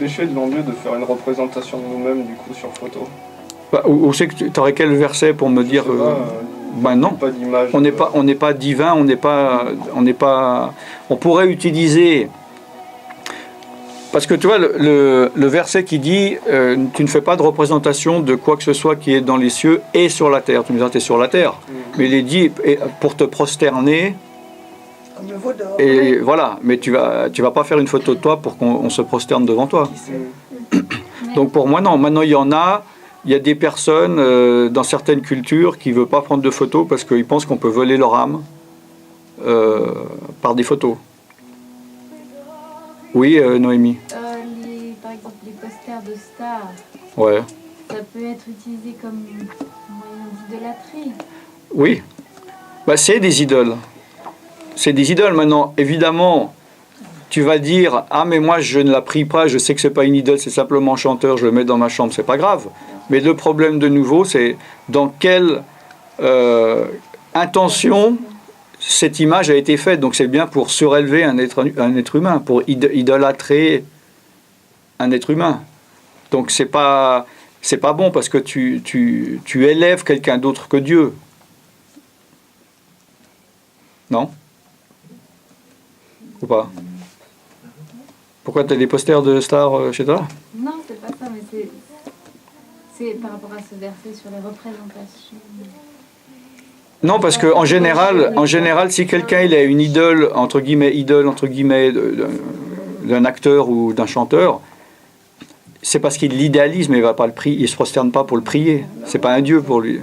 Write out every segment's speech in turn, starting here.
péché de l'enlever de faire une représentation de nous-mêmes du coup sur photo? Bah, où c'est que tu aurais quel verset pour me dire bah non, pas d'image. On n'est pas divin, on pourrait utiliser. Parce que tu vois, le verset qui dit tu ne fais pas de représentation de quoi que ce soit qui est dans les cieux et sur la terre. Tu me dis, tu es sur la terre. Mais il est dit pour te prosterner. Comme le veau d'or. Et voilà, mais tu vas pas faire une photo de toi pour qu'on se prosterne devant toi. Donc pour moi, non. Maintenant, il y a des personnes dans certaines cultures qui ne veulent pas prendre de photos parce qu'ils pensent qu'on peut voler leur âme par des photos. Oui, Noémie. Par exemple, les posters de stars, Ouais. ça peut être utilisé comme moyen d'idolâtrie. Oui. Bah, c'est des idoles. C'est des idoles. Maintenant, évidemment, tu vas dire « Ah, mais moi, je ne la prie pas, je sais que ce n'est pas une idole, c'est simplement un chanteur, je le mets dans ma chambre, c'est pas grave. » Mais le problème, de nouveau, c'est dans quelle intention cette image a été faite. Donc c'est bien pour surélever un être humain, pour idolâtrer un être humain. Donc c'est pas bon parce que tu élèves quelqu'un d'autre que Dieu. Non? Ou pas? Pourquoi tu as des posters de stars chez toi? Non, c'est pas ça, mais c'est par rapport à ce verset sur les représentations. Non, parce que en général, si quelqu'un il a une idole entre guillemets d'un acteur ou d'un chanteur, c'est parce qu'il l'idéalise, mais il va pas le prier, il se prosterne pas pour le prier. C'est pas un dieu pour lui.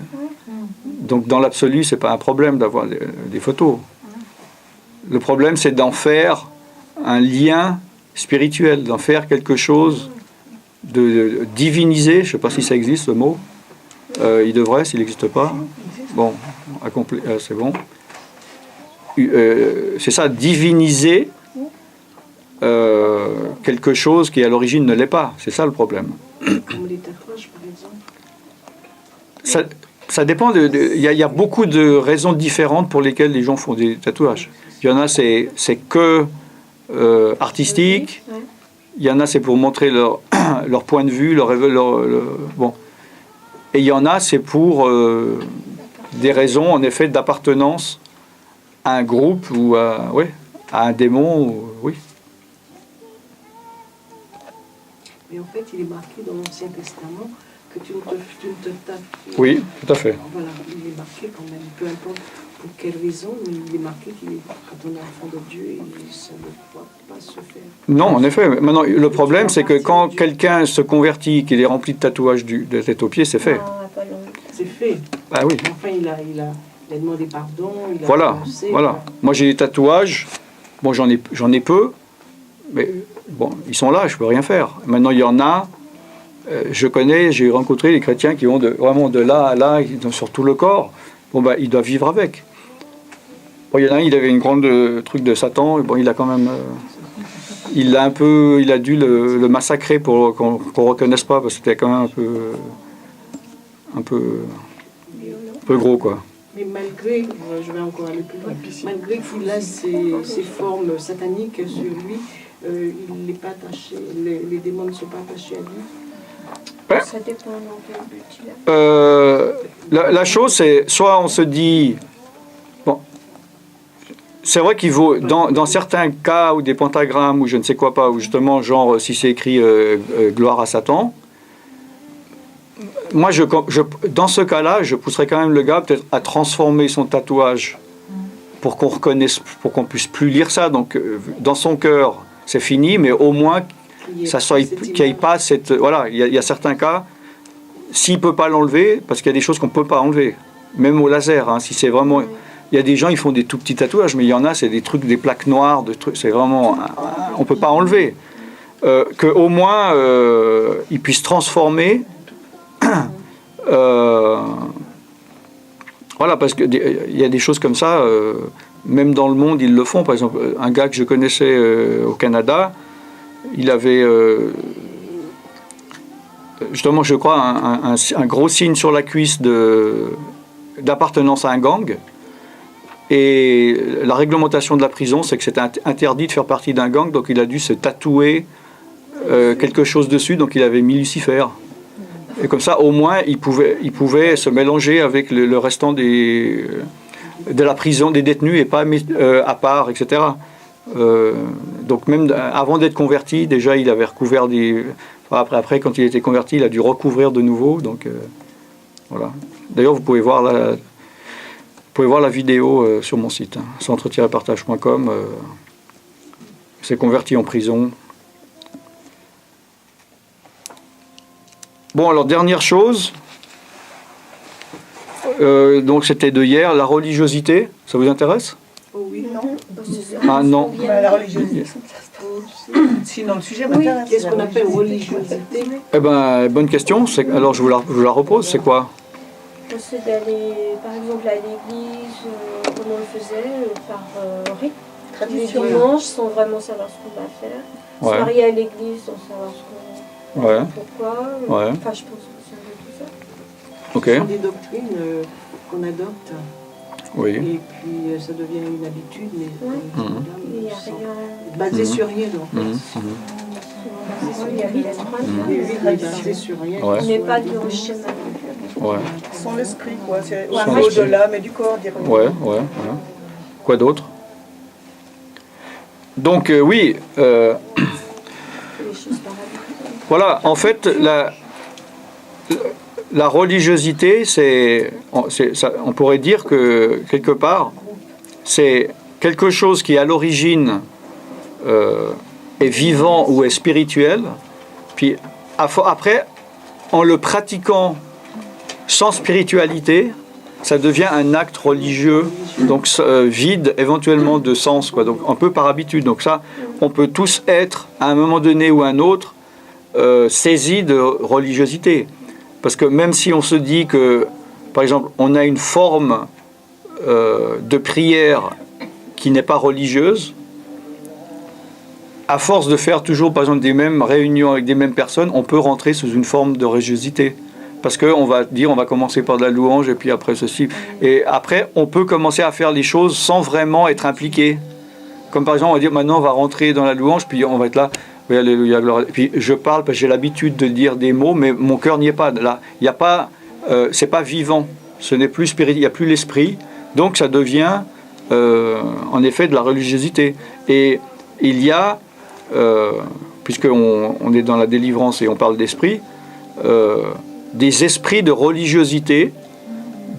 Donc dans l'absolu, c'est pas un problème d'avoir des photos. Le problème, c'est d'en faire un lien spirituel, d'en faire quelque chose de diviniser. Je sais pas si ça existe ce mot. Il devrait, s'il n'existe pas. Bon, c'est bon. C'est ça, diviniser quelque chose qui à l'origine ne l'est pas. C'est ça le problème. Comme les tatouages, par exemple. Ça dépend. Il y a beaucoup de raisons différentes pour lesquelles les gens font des tatouages. Il y en a, c'est que artistique. Il y en a, c'est pour montrer leur point de vue, bon. Et il y en a, c'est pour des raisons, en effet, d'appartenance à un groupe ou à un démon, oui. Mais en fait, il est marqué dans l'Ancien Testament que tu ne te tatoues. Oui, tout à fait. Voilà, il est marqué quand même, peu importe pour quelle raison, mais il est marqué quand on est enfant de Dieu, ça ne doit pas se faire. Non, en effet. Maintenant, le problème, c'est que quand quelqu'un se convertit, qu'il est rempli de tatouages de tête aux pieds, c'est fait. C'est fait. Ah oui. Enfin, il a demandé pardon. Voilà. Moi, j'ai des tatouages. Bon, j'en ai peu. Mais bon, ils sont là, je peux rien faire. Maintenant, il y en a. J'ai rencontré des chrétiens qui ont vraiment de là à là, sur tout le corps. Bon, bah, ils doivent vivre avec. Bon, il y en a un, il avait une grande truc de Satan. Bon, il a quand même. Il a dû le massacrer pour qu'on reconnaisse pas, parce que c'était quand même un peu gros, quoi. Mais malgré, je vais encore aller plus loin, malgré qu'il a ces formes sataniques sur lui, il n'est pas attaché, les démons ne sont pas attachés à lui. Ouais. Ça dépend dans quel but il a. La chose, c'est soit on se dit... Bon, c'est vrai qu'il vaut, dans certains cas, ou des pentagrammes, ou je ne sais quoi pas, ou justement, genre, si c'est écrit gloire à Satan, moi, dans ce cas-là, je pousserais quand même le gars peut-être à transformer son tatouage pour qu'on reconnaisse, pour qu'on puisse plus lire ça. Donc, dans son cœur, c'est fini, mais au moins qu'il n'y ait pas cette... Voilà, il y a certains cas, s'il ne peut pas l'enlever, parce qu'il y a des choses qu'on ne peut pas enlever, même au laser, hein, si c'est vraiment... Il y a des gens, ils font des tout petits tatouages, mais il y en a, c'est des trucs, des plaques noires, c'est vraiment... On ne peut pas enlever. Qu'au moins, ils puissent transformer... voilà, parce qu'il y a des choses comme ça, même dans le monde, ils le font. Par exemple, un gars que je connaissais au Canada, il avait justement, je crois, un gros signe sur la cuisse d'appartenance à un gang. Et la réglementation de la prison, c'est que c'était interdit de faire partie d'un gang, donc il a dû se tatouer quelque chose dessus, donc il avait mis Lucifer. Et comme ça, au moins, il pouvait se mélanger avec le restant de la prison, des détenus, et pas à part, etc. Donc même avant d'être converti, déjà, il avait recouvert des... Après, quand il était converti, il a dû recouvrir de nouveau. Donc, voilà. D'ailleurs, vous pouvez voir la vidéo sur mon site, centre-partage.com. Il s'est converti en prison. Bon, alors, dernière chose. Donc, c'était de hier, la religiosité. Ça vous intéresse? Oh oui, Non. Ah non. La religiosité. Sinon, le sujet m'intéresse. Qu'est-ce qu'on appelle religiosité? Eh ben, bonne question. Alors, je vous la repose. C'est quoi? C'est d'aller, par exemple, à l'église, comme on le faisait, par rite. Les dimanches, sans vraiment savoir ce qu'on va faire. Se Ouais. marier à l'église, sans savoir ce qu'on Ouais. pourquoi. Ouais. Enfin, je pense que c'est un peu tout ça. Ok. Ce sont des doctrines qu'on adopte. Oui. Et puis ça devient une habitude, mais Il n'y a rien. basé sur rien, donc. Mhm, mhm. Il y a rien. Et basé sur rien. Ouais. Mais pas de schéma. Ouais. Sans l'esprit, quoi. C'est Sans au l'esprit. de l'âme et du corps, dire. Ouais. Quoi d'autre? Donc, oui. Les choses par habitude. Voilà, en fait, la religiosité, on pourrait dire que, quelque part, c'est quelque chose qui, à l'origine, est vivant ou est spirituel, puis après, en le pratiquant sans spiritualité, ça devient un acte religieux, donc vide éventuellement de sens, quoi. Donc un peu par habitude. Donc ça, on peut tous être, à un moment donné ou à un autre, saisis de religiosité. Parce que même si on se dit que, par exemple, on a une forme de prière qui n'est pas religieuse, à force de faire toujours, par exemple, des mêmes réunions avec des mêmes personnes, on peut rentrer sous une forme de religiosité. Parce qu'on va dire, on va commencer par de la louange et puis après ceci. Et après, on peut commencer à faire les choses sans vraiment être impliqué. Comme par exemple, on va dire, maintenant on va rentrer dans la louange, puis on va être là, oui, alléluia, gloire. Puis je parle parce que j'ai l'habitude de dire des mots, mais mon cœur n'y est pas. Là, il n'y a pas, c'est pas vivant. Ce n'est plus spirituel, il n'y a plus l'esprit. Donc ça devient, en effet, de la religiosité. Et il y a, puisqu'on est dans la délivrance et on parle d'esprit, des esprits de religiosité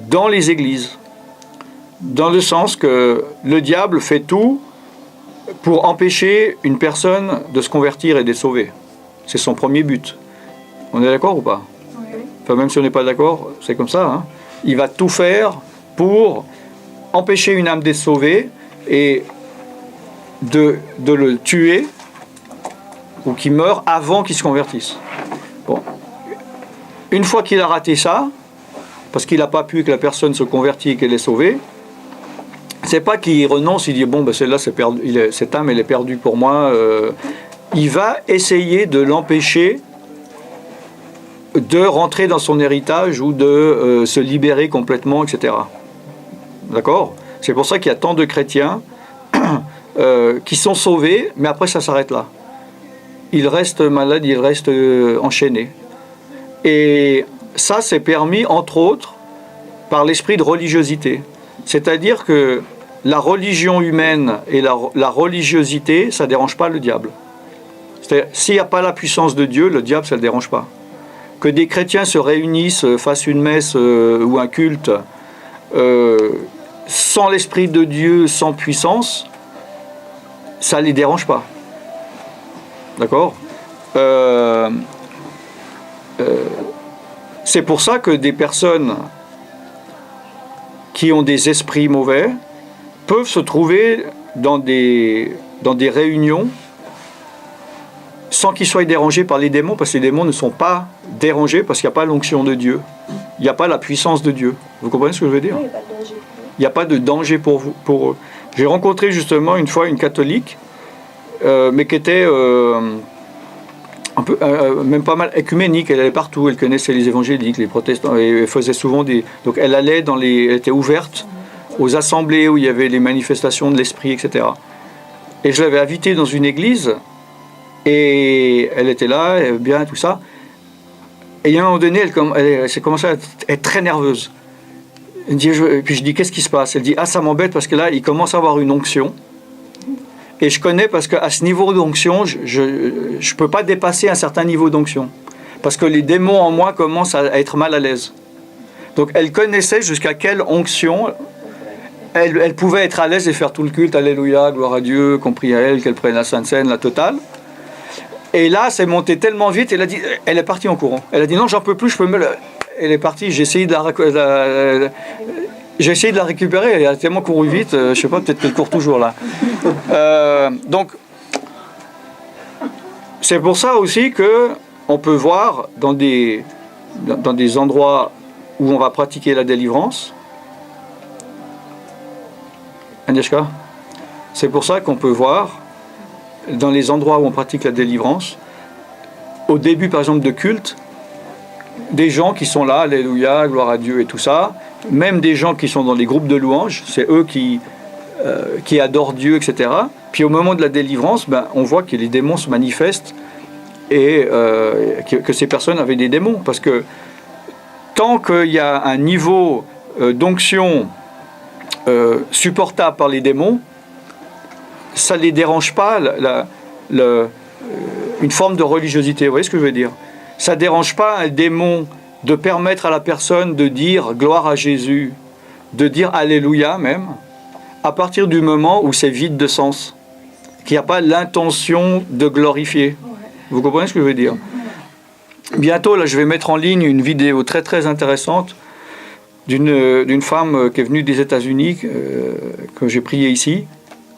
dans les églises. Dans le sens que le diable fait tout pour empêcher une personne de se convertir et d'être sauvée. C'est son premier but. On est d'accord ou pas? Oui. Enfin, même si on n'est pas d'accord, c'est comme ça. Hein. Il va tout faire pour empêcher une âme d'être sauvée et de le tuer ou qu'il meure avant qu'il se convertisse. Bon. Une fois qu'il a raté ça, parce qu'il n'a pas pu que la personne se convertisse et qu'elle est sauvée, c'est pas qu'il renonce, il dit bon ben celle-là c'est perdu, cette âme elle est perdue pour moi. Il va essayer de l'empêcher de rentrer dans son héritage ou de se libérer complètement, etc. D'accord? C'est pour ça qu'il y a tant de chrétiens qui sont sauvés, mais après ça s'arrête là. Ils restent malades, ils restent enchaînés. Et ça c'est permis entre autres par l'esprit de religiosité. C'est-à-dire que la religion humaine et la religiosité, ça ne dérange pas le diable. C'est-à-dire, s'il n'y a pas la puissance de Dieu, le diable, ça ne le dérange pas. Que des chrétiens se réunissent, fassent une messe ou un culte, sans l'esprit de Dieu, sans puissance, ça ne les dérange pas. D'accord ? C'est pour ça que des personnes qui ont des esprits mauvais peuvent se trouver dans des réunions sans qu'ils soient dérangés par les démons, parce que les démons ne sont pas dérangés parce qu'il n'y a pas l'onction de Dieu. Il n'y a pas la puissance de Dieu. Vous comprenez ce que je veux dire? Oui, il n'y a pas de danger. Il n'y a pas de danger pour eux. J'ai rencontré justement une fois une catholique, mais qui était un peu, même pas mal œcuménique. Elle allait partout, elle connaissait les évangéliques, les protestants, et elle faisait souvent des... Donc elle allait elle était ouverte aux assemblées où il y avait les manifestations de l'esprit, etc. Et je l'avais invitée dans une église, Et elle était là, bien, tout ça. Et à un moment donné, elle s'est commencé à être très nerveuse. Puis je dis, qu'est-ce qui se passe? Elle dit, ça m'embête parce que là, il commence à avoir une onction. Et je connais parce qu'à ce niveau d'onction, je ne peux pas dépasser un certain niveau d'onction. Parce que les démons en moi commencent à être mal à l'aise. Donc elle connaissait jusqu'à quelle onction elle pouvait être à l'aise et faire tout le culte, alléluia, gloire à Dieu, compris à elle, qu'elle prenne la Sainte Seine, la totale. Et là, c'est monté tellement vite, elle est partie en courant. Elle a dit, non, j'en peux plus, Elle est partie, j'ai essayé de la récupérer, elle a tellement couru vite, je sais pas, peut-être qu'elle court toujours là. Donc, c'est pour ça aussi que on peut voir dans des endroits où on va pratiquer la délivrance. Agnieszka, c'est pour ça qu'on peut voir dans les endroits où on pratique la délivrance, au début par exemple de culte, des gens qui sont là, alléluia, gloire à Dieu et tout ça, même des gens qui sont dans les groupes de louanges, c'est eux qui adorent Dieu, etc. Puis au moment de la délivrance, on voit que les démons se manifestent et que ces personnes avaient des démons. Parce que tant qu'il y a un niveau d'onction supportable par les démons, ça ne les dérange pas une forme de religiosité. Vous voyez ce que je veux dire? Ça ne dérange pas un démon de permettre à la personne de dire gloire à Jésus, de dire alléluia même, à partir du moment où c'est vide de sens, qu'il n'y a pas l'intention de glorifier. Vous comprenez ce que je veux dire? Bientôt, là, je vais mettre en ligne une vidéo très très intéressante d'une femme qui est venue des États-Unis, que j'ai priée ici,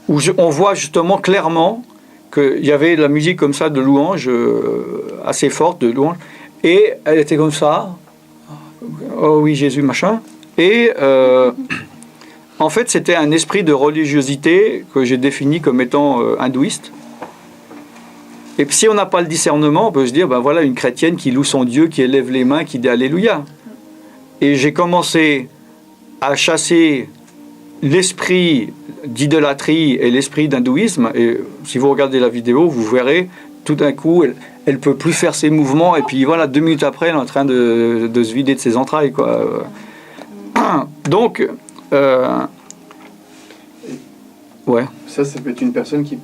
où on voit justement clairement qu'il y avait de la musique comme ça, de louange, assez forte, de louange, et elle était comme ça, oh oui, Jésus, machin, et en fait, c'était un esprit de religiosité que j'ai défini comme étant hindouiste. Et si on n'a pas le discernement, on peut se dire, voilà une chrétienne qui loue son Dieu, qui élève les mains, qui dit Alléluia. Et j'ai commencé à chasser l'esprit d'idolâtrie et l'esprit d'hindouisme. Et si vous regardez la vidéo, vous verrez, tout d'un coup, elle ne peut plus faire ses mouvements. Et puis voilà, 2 minutes après, elle est en train de se vider de ses entrailles, quoi. Donc, ouais. Ça peut être une personne qui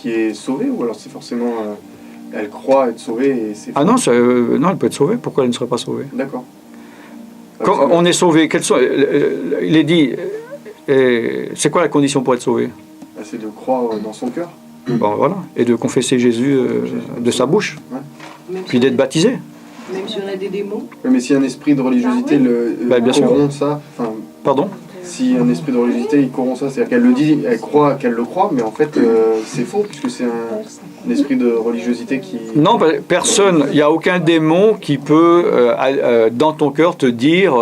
est sauvée, ou alors c'est forcément elle croit être sauvée et c'est... Ah non, non, elle peut être sauvée. Pourquoi elle ne serait pas sauvée? D'accord. Quand on est sauvé, il est dit, c'est quoi la condition pour être sauvé? C'est de croire dans son cœur. Bon, voilà, et de confesser Jésus de sa bouche, puis d'être baptisé. Même si on a des démons. Oui, mais si un esprit de religiosité corrompt ça, pardon? Si un esprit de religiosité il corrompt ça, c'est-à-dire qu'elle le dit, elle croit qu'elle le croit, mais en fait c'est faux puisque c'est un esprit de religiosité qui... Non, personne, il n'y a aucun démon qui peut dans ton cœur te dire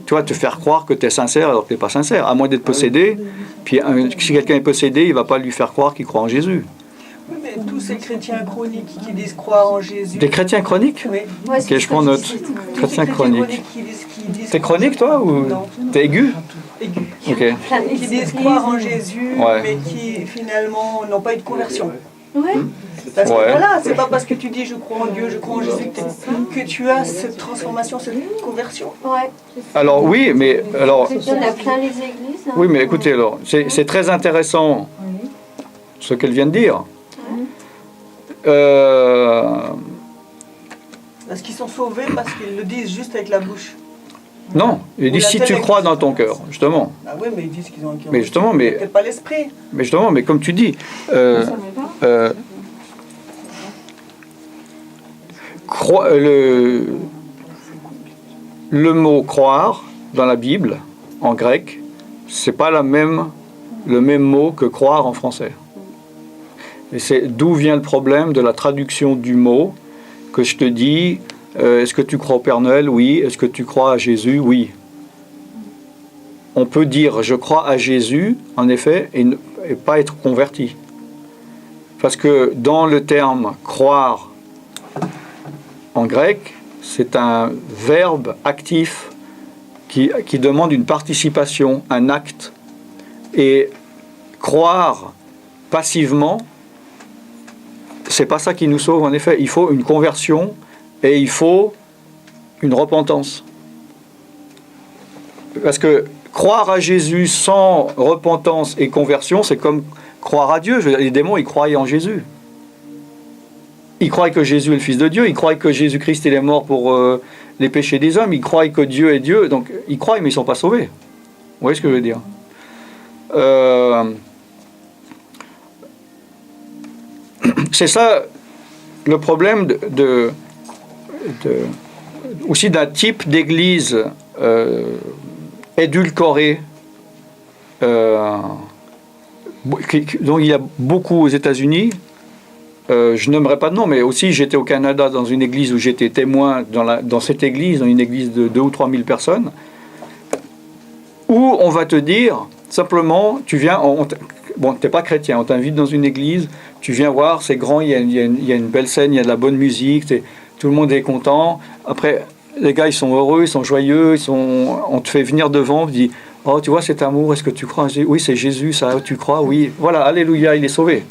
te faire croire que tu es sincère alors que tu n'es pas sincère, à moins d'être possédé. Puis si quelqu'un est possédé, il ne va pas lui faire croire qu'il croit en Jésus. Oui, mais tous ces chrétiens chroniques qui disent croire en Jésus... Des chrétiens chroniques? Oui. Ok, je prends note. Chrétiens chroniques. T'es chronique, toi, ou t'es aigu? Aigu. Ok. Qui disent croire en Jésus, mais qui finalement n'ont pas eu de conversion. Ouais. Parce que voilà, c'est pas parce que tu dis je crois en Dieu, je crois en Jésus que tu as cette transformation, cette conversion. Ouais. Alors oui, mais alors... Il y en a plein les églises. Hein. Oui, mais écoutez, alors, c'est très intéressant ce qu'elle vient de dire. Parce qu'ils sont sauvés parce qu'ils le disent juste avec la bouche. Non, il dit si tu crois dans ton cœur, justement. Ah oui, mais ils disent qu'ils ont un cœur. Mais justement, peut-être pas l'esprit. Mais justement, mais comme tu dis, le mot croire dans la Bible, en grec, c'est pas le même mot que croire en français. Et c'est d'où vient le problème de la traduction du mot que je te dis. Est-ce que tu crois au Père Noël? Oui. Est-ce que tu crois à Jésus? Oui. On peut dire je crois à Jésus, en effet, et pas être converti. Parce que dans le terme croire en grec, c'est un verbe actif qui demande une participation, un acte. Et croire passivement, c'est pas ça qui nous sauve, en effet. Il faut une conversion et il faut une repentance. Parce que croire à Jésus sans repentance et conversion, c'est comme croire à Dieu. Les démons, ils croyaient en Jésus. Ils croient que Jésus est le Fils de Dieu, ils croient que Jésus-Christ il est mort pour les péchés des hommes, ils croient que Dieu est Dieu, donc ils croient mais ils ne sont pas sauvés. Vous voyez ce que je veux dire? C'est ça le problème aussi d'un type d'église édulcorée, dont il y a beaucoup aux États-Unis. Je n'aimerais pas de nom, mais aussi j'étais au Canada dans une église où j'étais témoin dans cette église, dans une église de 2 ou 3 000 personnes, où on va te dire simplement, tu viens, bon, tu n'es pas chrétien, on t'invite dans une église, tu viens voir, c'est grand, il y a une belle scène, il y a de la bonne musique, tout le monde est content. Après, les gars, ils sont heureux, ils sont joyeux, on te fait venir devant, on te dit, oh, tu vois cet amour, est-ce que tu crois en Jésus? Oui, c'est Jésus, ça, tu crois? Oui, voilà, alléluia, il est sauvé.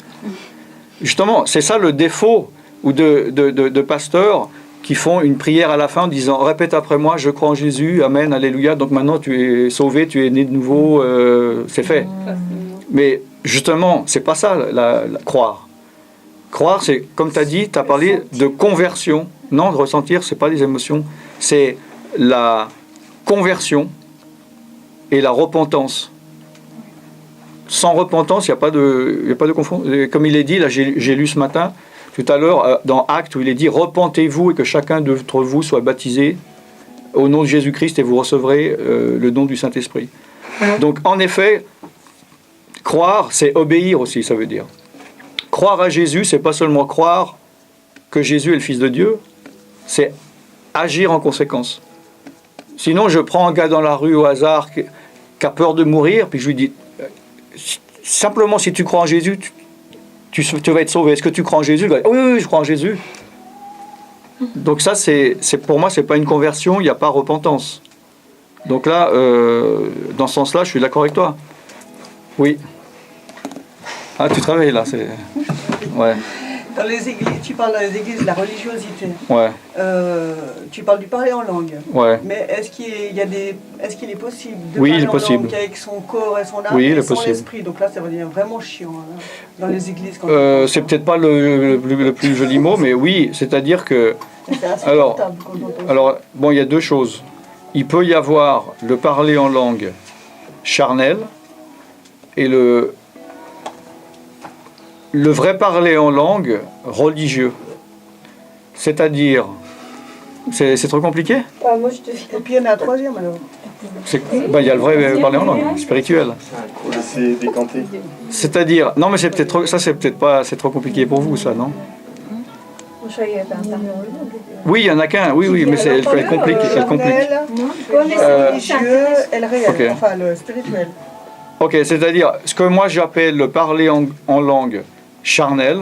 Justement, c'est ça le défaut de pasteurs qui font une prière à la fin en disant « Répète après moi, je crois en Jésus, Amen, Alléluia, donc maintenant tu es sauvé, tu es né de nouveau, c'est fait. » Mais justement, c'est pas ça, croire. Croire, c'est, comme tu as dit, tu as parlé de conversion. Non, de ressentir, c'est pas les émotions, c'est la conversion et la repentance. Sans repentance, il n'y a pas de confond. Comme il est dit, là j'ai lu ce matin, tout à l'heure, dans Actes, où il est dit « Repentez-vous et que chacun d'entre vous soit baptisé au nom de Jésus-Christ et vous recevrez le don du Saint-Esprit. » Donc, en effet, croire, c'est obéir aussi, ça veut dire. Croire à Jésus, c'est pas seulement croire que Jésus est le Fils de Dieu, c'est agir en conséquence. Sinon, je prends un gars dans la rue au hasard qui a peur de mourir, puis je lui dis simplement si tu crois en Jésus, tu vas être sauvé. Est-ce que tu crois en Jésus? Oui, oui, je crois en Jésus. Donc ça, c'est pour moi, c'est pas une conversion, il n'y a pas repentance. Donc là, dans ce sens-là, je suis d'accord avec toi. Oui. Ah, tu travailles là, c'est... Ouais. Dans les églises, tu parles dans les églises de la religiosité. Ouais. Tu parles du parler en langue. Ouais. Mais est-ce qu'il est possible de parler en langue avec son corps et son âme et son esprit? Donc là, ça va devenir vraiment chiant hein, dans les églises. C'est peut-être pas le plus joli mot, mais oui, c'est-à-dire que... Alors, bon, il y a deux choses. Il peut y avoir le parler en langue charnel et le vrai parler en langue religieux. C'est-à-dire, c'est trop compliqué? Moi, je te dis. Et puis il y en a un troisième alors. Il y a le vrai parler en langue, spirituel. C'est décanté. C'est-à-dire, non mais c'est peut-être trop, ça c'est peut-être pas, c'est trop compliqué pour vous ça, non? Oui, il y en a qu'un, oui, mais elle complique. Le religieux et le réel, okay. Enfin le spirituel. Ok, c'est-à-dire, ce que moi j'appelle le parler en langue charnelle,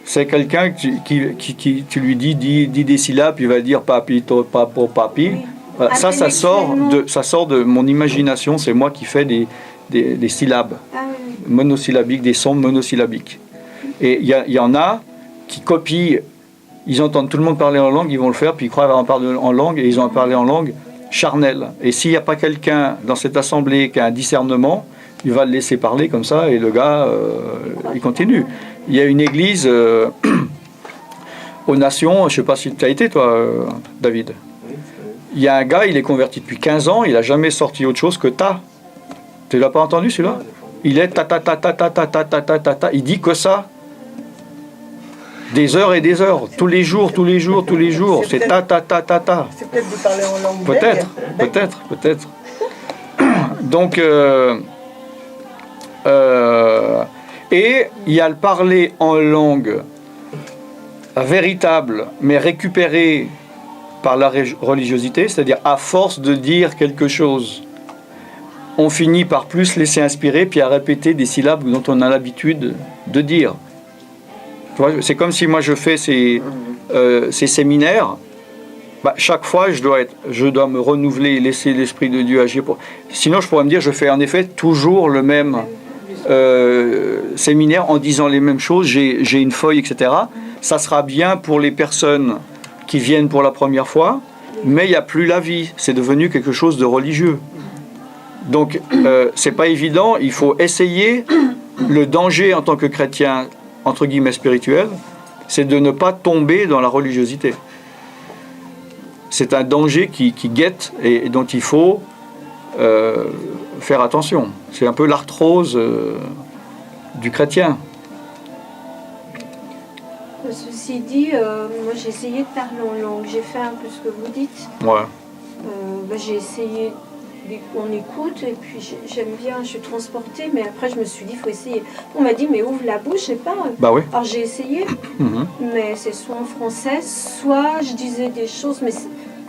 c'est quelqu'un qui tu lui dis des syllabes, il va dire papito, papo, papi. Voilà, ça sort de mon imagination, c'est moi qui fais des syllabes monosyllabiques, des sons monosyllabiques. Et il y en a qui copient, ils entendent tout le monde parler en langue, ils vont le faire, puis ils croient avoir parlé en langue, et ils ont parlé en langue charnelle. Et s'il n'y a pas quelqu'un dans cette assemblée qui a un discernement, il va le laisser parler comme ça, et le gars, il continue. Il y a une église aux Nations, je ne sais pas si tu as été, toi, David. Il y a un gars, il est converti depuis 15 ans, il n'a jamais sorti autre chose que ta. Tu ne l'as pas entendu, celui-là? Il est ta, il dit que ça. Des heures et des heures, tous les jours. C'est ta. C'est peut-être de parler en langue. Peut-être. Donc, et il y a le parler en langue véritable, mais récupéré par la religiosité, c'est-à-dire à force de dire quelque chose, on finit par plus laisser inspirer, puis à répéter des syllabes dont on a l'habitude de dire. C'est comme si moi je fais ces séminaires, chaque fois je dois me renouveler et laisser l'Esprit de Dieu agir. Sinon je pourrais me dire je fais en effet toujours le même séminaire en disant les mêmes choses, j'ai une feuille, etc. Ça sera bien pour les personnes qui viennent pour la première fois, mais il n'y a plus la vie. C'est devenu quelque chose de religieux. Donc, c'est pas évident. Il faut essayer. Le danger en tant que chrétien, entre guillemets spirituel, c'est de ne pas tomber dans la religiosité. C'est un danger qui guette et dont il faut faire attention. C'est un peu l'arthrose du chrétien. Ceci dit, moi j'ai essayé de parler en langue. J'ai fait un peu ce que vous dites. Ouais. J'ai essayé, on écoute et puis j'aime bien, je suis transportée, mais après je me suis dit, il faut essayer. On m'a dit, mais ouvre la bouche, je sais pas. Bah oui. Alors j'ai essayé, mais c'est soit en français, soit je disais des choses mais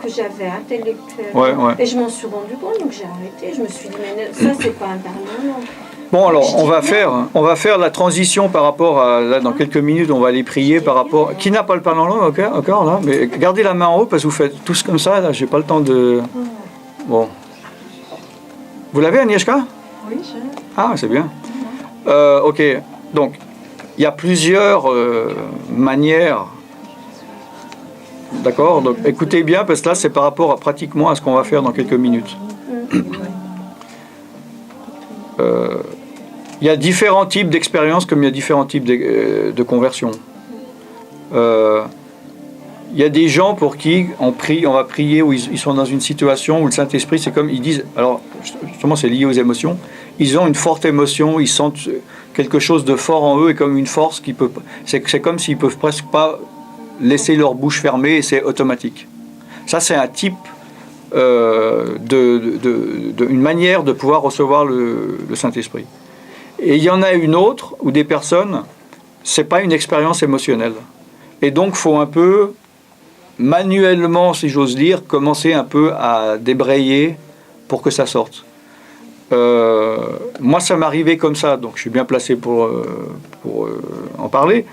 que j'avais intellectuellement. Ouais. Et je m'en suis rendu compte, donc j'ai arrêté. Je me suis dit, mais ça c'est pas un parler en langue. Bon, alors, on va faire la transition par rapport à, là, dans quelques minutes, on va aller prier par rapport... Qui n'a pas le parler en langue, encore, là? Mais gardez la main en haut, parce que vous faites tous comme ça, là, j'ai pas le temps de... Bon. Vous l'avez, Agnieszka? Oui, j'ai. Ah, c'est bien. Ok, donc, il y a plusieurs manières... D'accord? Donc, écoutez bien, parce que là, c'est par rapport à pratiquement à ce qu'on va faire dans quelques minutes. Il y a différents types d'expériences comme il y a différents types de conversions. Il y a des gens pour qui on va prier, où ils sont dans une situation où le Saint-Esprit, c'est comme ils disent, alors justement c'est lié aux émotions, ils ont une forte émotion, ils sentent quelque chose de fort en eux et comme une force qui peut, c'est comme s'ils peuvent presque pas laisser leur bouche fermée et c'est automatique. Ça c'est un type une manière de pouvoir recevoir le Saint-Esprit. Et il y en a une autre où des personnes, c'est pas une expérience émotionnelle. Et donc, faut un peu, manuellement, si j'ose dire, commencer un peu à débrayer pour que ça sorte. Moi, ça m'arrivait comme ça, donc je suis bien placé pour en parler.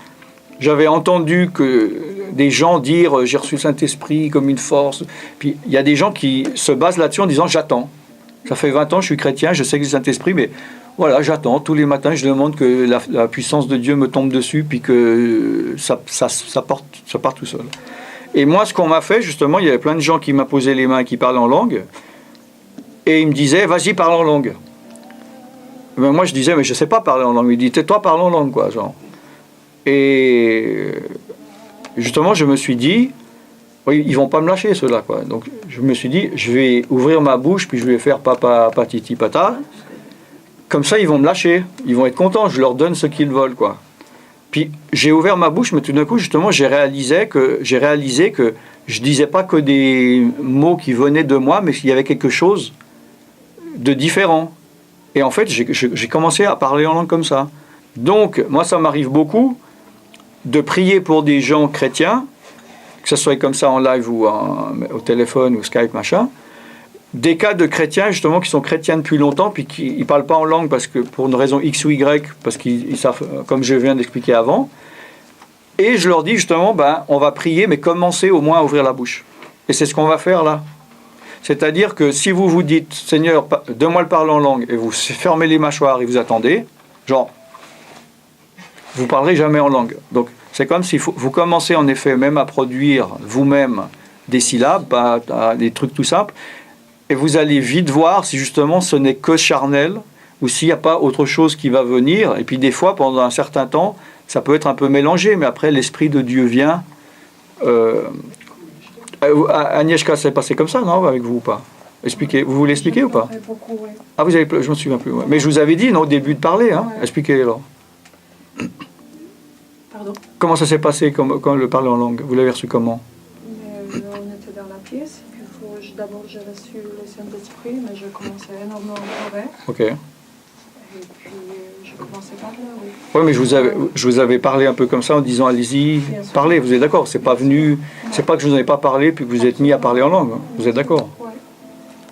J'avais entendu que des gens dire j'ai reçu le Saint-Esprit comme une force. Puis il y a des gens qui se basent là-dessus en disant j'attends. Ça fait 20 ans, je suis chrétien, je sais que c'est le Saint-Esprit, mais voilà, j'attends. Tous les matins, je demande que la puissance de Dieu me tombe dessus, puis que ça part tout seul. Et moi, ce qu'on m'a fait, justement, il y avait plein de gens qui m'imposaient les mains, qui parlaient en langue, et ils me disaient vas-y, parle en langue. Mais moi, je disais mais je ne sais pas parler en langue. Ils disaient tais-toi, parle en langue, quoi, genre. Et justement, je me suis dit, oui, ils vont pas me lâcher, ceux-là, quoi. Donc, je me suis dit, je vais ouvrir ma bouche, puis je vais faire papa, patiti, pata. Comme ça, ils vont me lâcher. Ils vont être contents. Je leur donne ce qu'ils veulent, quoi. Puis, j'ai ouvert ma bouche, mais tout d'un coup, justement, j'ai réalisé que je disais pas que des mots qui venaient de moi, mais qu'il y avait quelque chose de différent. Et en fait, j'ai commencé à parler en langue comme ça. Donc, moi, ça m'arrive beaucoup de prier pour des gens chrétiens, que ce soit comme ça en live ou au téléphone ou Skype, machin, des cas de chrétiens, justement, qui sont chrétiens depuis longtemps, puis qui ne parlent pas en langue parce que, pour une raison X ou Y, parce qu'ils savent, comme je viens d'expliquer avant, et je leur dis, justement, on va prier, mais commencez au moins à ouvrir la bouche. Et c'est ce qu'on va faire là. C'est-à-dire que si vous vous dites, Seigneur, donne-moi le parler en langue, et vous fermez les mâchoires et vous attendez, genre, vous ne parlerez jamais en langue. Donc, c'est comme si vous commencez en effet même à produire vous-même des syllabes, des trucs tout simples, et vous allez vite voir si justement ce n'est que charnel, ou s'il n'y a pas autre chose qui va venir. Et puis des fois, pendant un certain temps, ça peut être un peu mélangé, mais après l'Esprit de Dieu vient. Agnieszka, c'est passé comme ça, non, avec vous ou pas? Expliquez. Vous voulez expliquer ou pas? Beaucoup, oui. Ah, je ne me souviens plus. Ouais. Mais je vous avais dit, non, au début de parler. Hein. Ouais. Expliquez alors. Pardon? Comment ça s'est passé quand le parler en langue? Vous l'avez reçu comment? On était dans la pièce, et puis d'abord j'ai reçu le Saint-Esprit, mais je commençais énormément à pleurer. Ok. Et puis je commençais à parler, oui. Oui, mais je vous avais parlé un peu comme ça en disant allez-y, parlez, vous êtes d'accord? C'est pas venu, c'est pas que je vous en ai pas parlé puis que vous êtes mis à parler en langue, hein. Vous êtes d'accord? Ouais.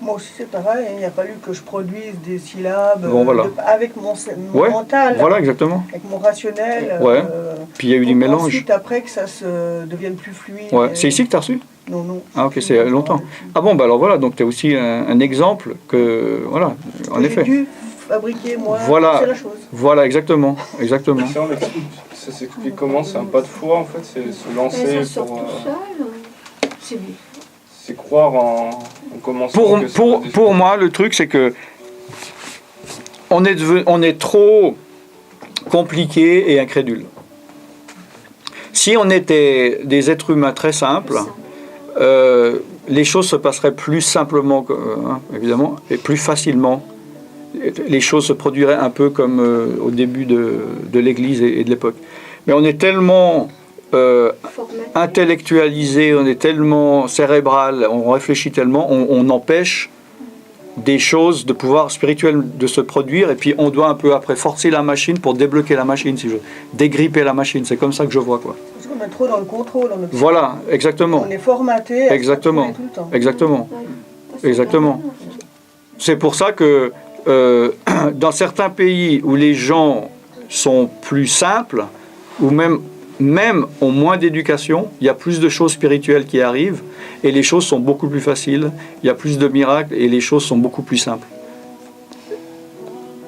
Moi aussi c'est pareil, il a fallu que je produise des syllabes bon, voilà. avec mon ouais, mental, voilà, exactement. avec mon rationnel. Ouais. Puis il y a eu du mélange. Ensuite, après que ça se devienne plus fluide. Ouais. C'est ici que tu as reçu? Non, non. Ah ok, c'est longtemps. Ah bon, alors voilà, donc tu as aussi un exemple que, voilà, en effet. J'ai dû fabriquer, moins, Voilà. c'est la chose. Voilà, exactement. Exactement. Ça s'explique comment? C'est un pas de foi en fait, c'est se lancer Ça sort pour. tout seul. C'est bien. C'est croire en commençant. que c'est pas des- Pour moi, le truc, c'est que on est trop compliqué et incrédule. Si on était des êtres humains très simples, les choses se passeraient plus simplement, évidemment, et plus facilement. Les choses se produiraient un peu comme au début de l'Église et de l'époque. Mais on est tellement intellectualisé, on est tellement cérébral, on réfléchit tellement, on empêche des choses de pouvoir spirituel de se produire, et puis on doit un peu après forcer la machine pour débloquer la machine, si je veux, dégripper la machine. C'est comme ça que je vois, quoi. Parce qu'on est trop dans le contrôle. Voilà, exactement. On est formaté à Exactement. tout le temps. Exactement. Exactement. C'est pour ça que dans certains pays où les gens sont plus simples, ou même ont moins d'éducation, il y a plus de choses spirituelles qui arrivent, et les choses sont beaucoup plus faciles, il y a plus de miracles, et les choses sont beaucoup plus simples.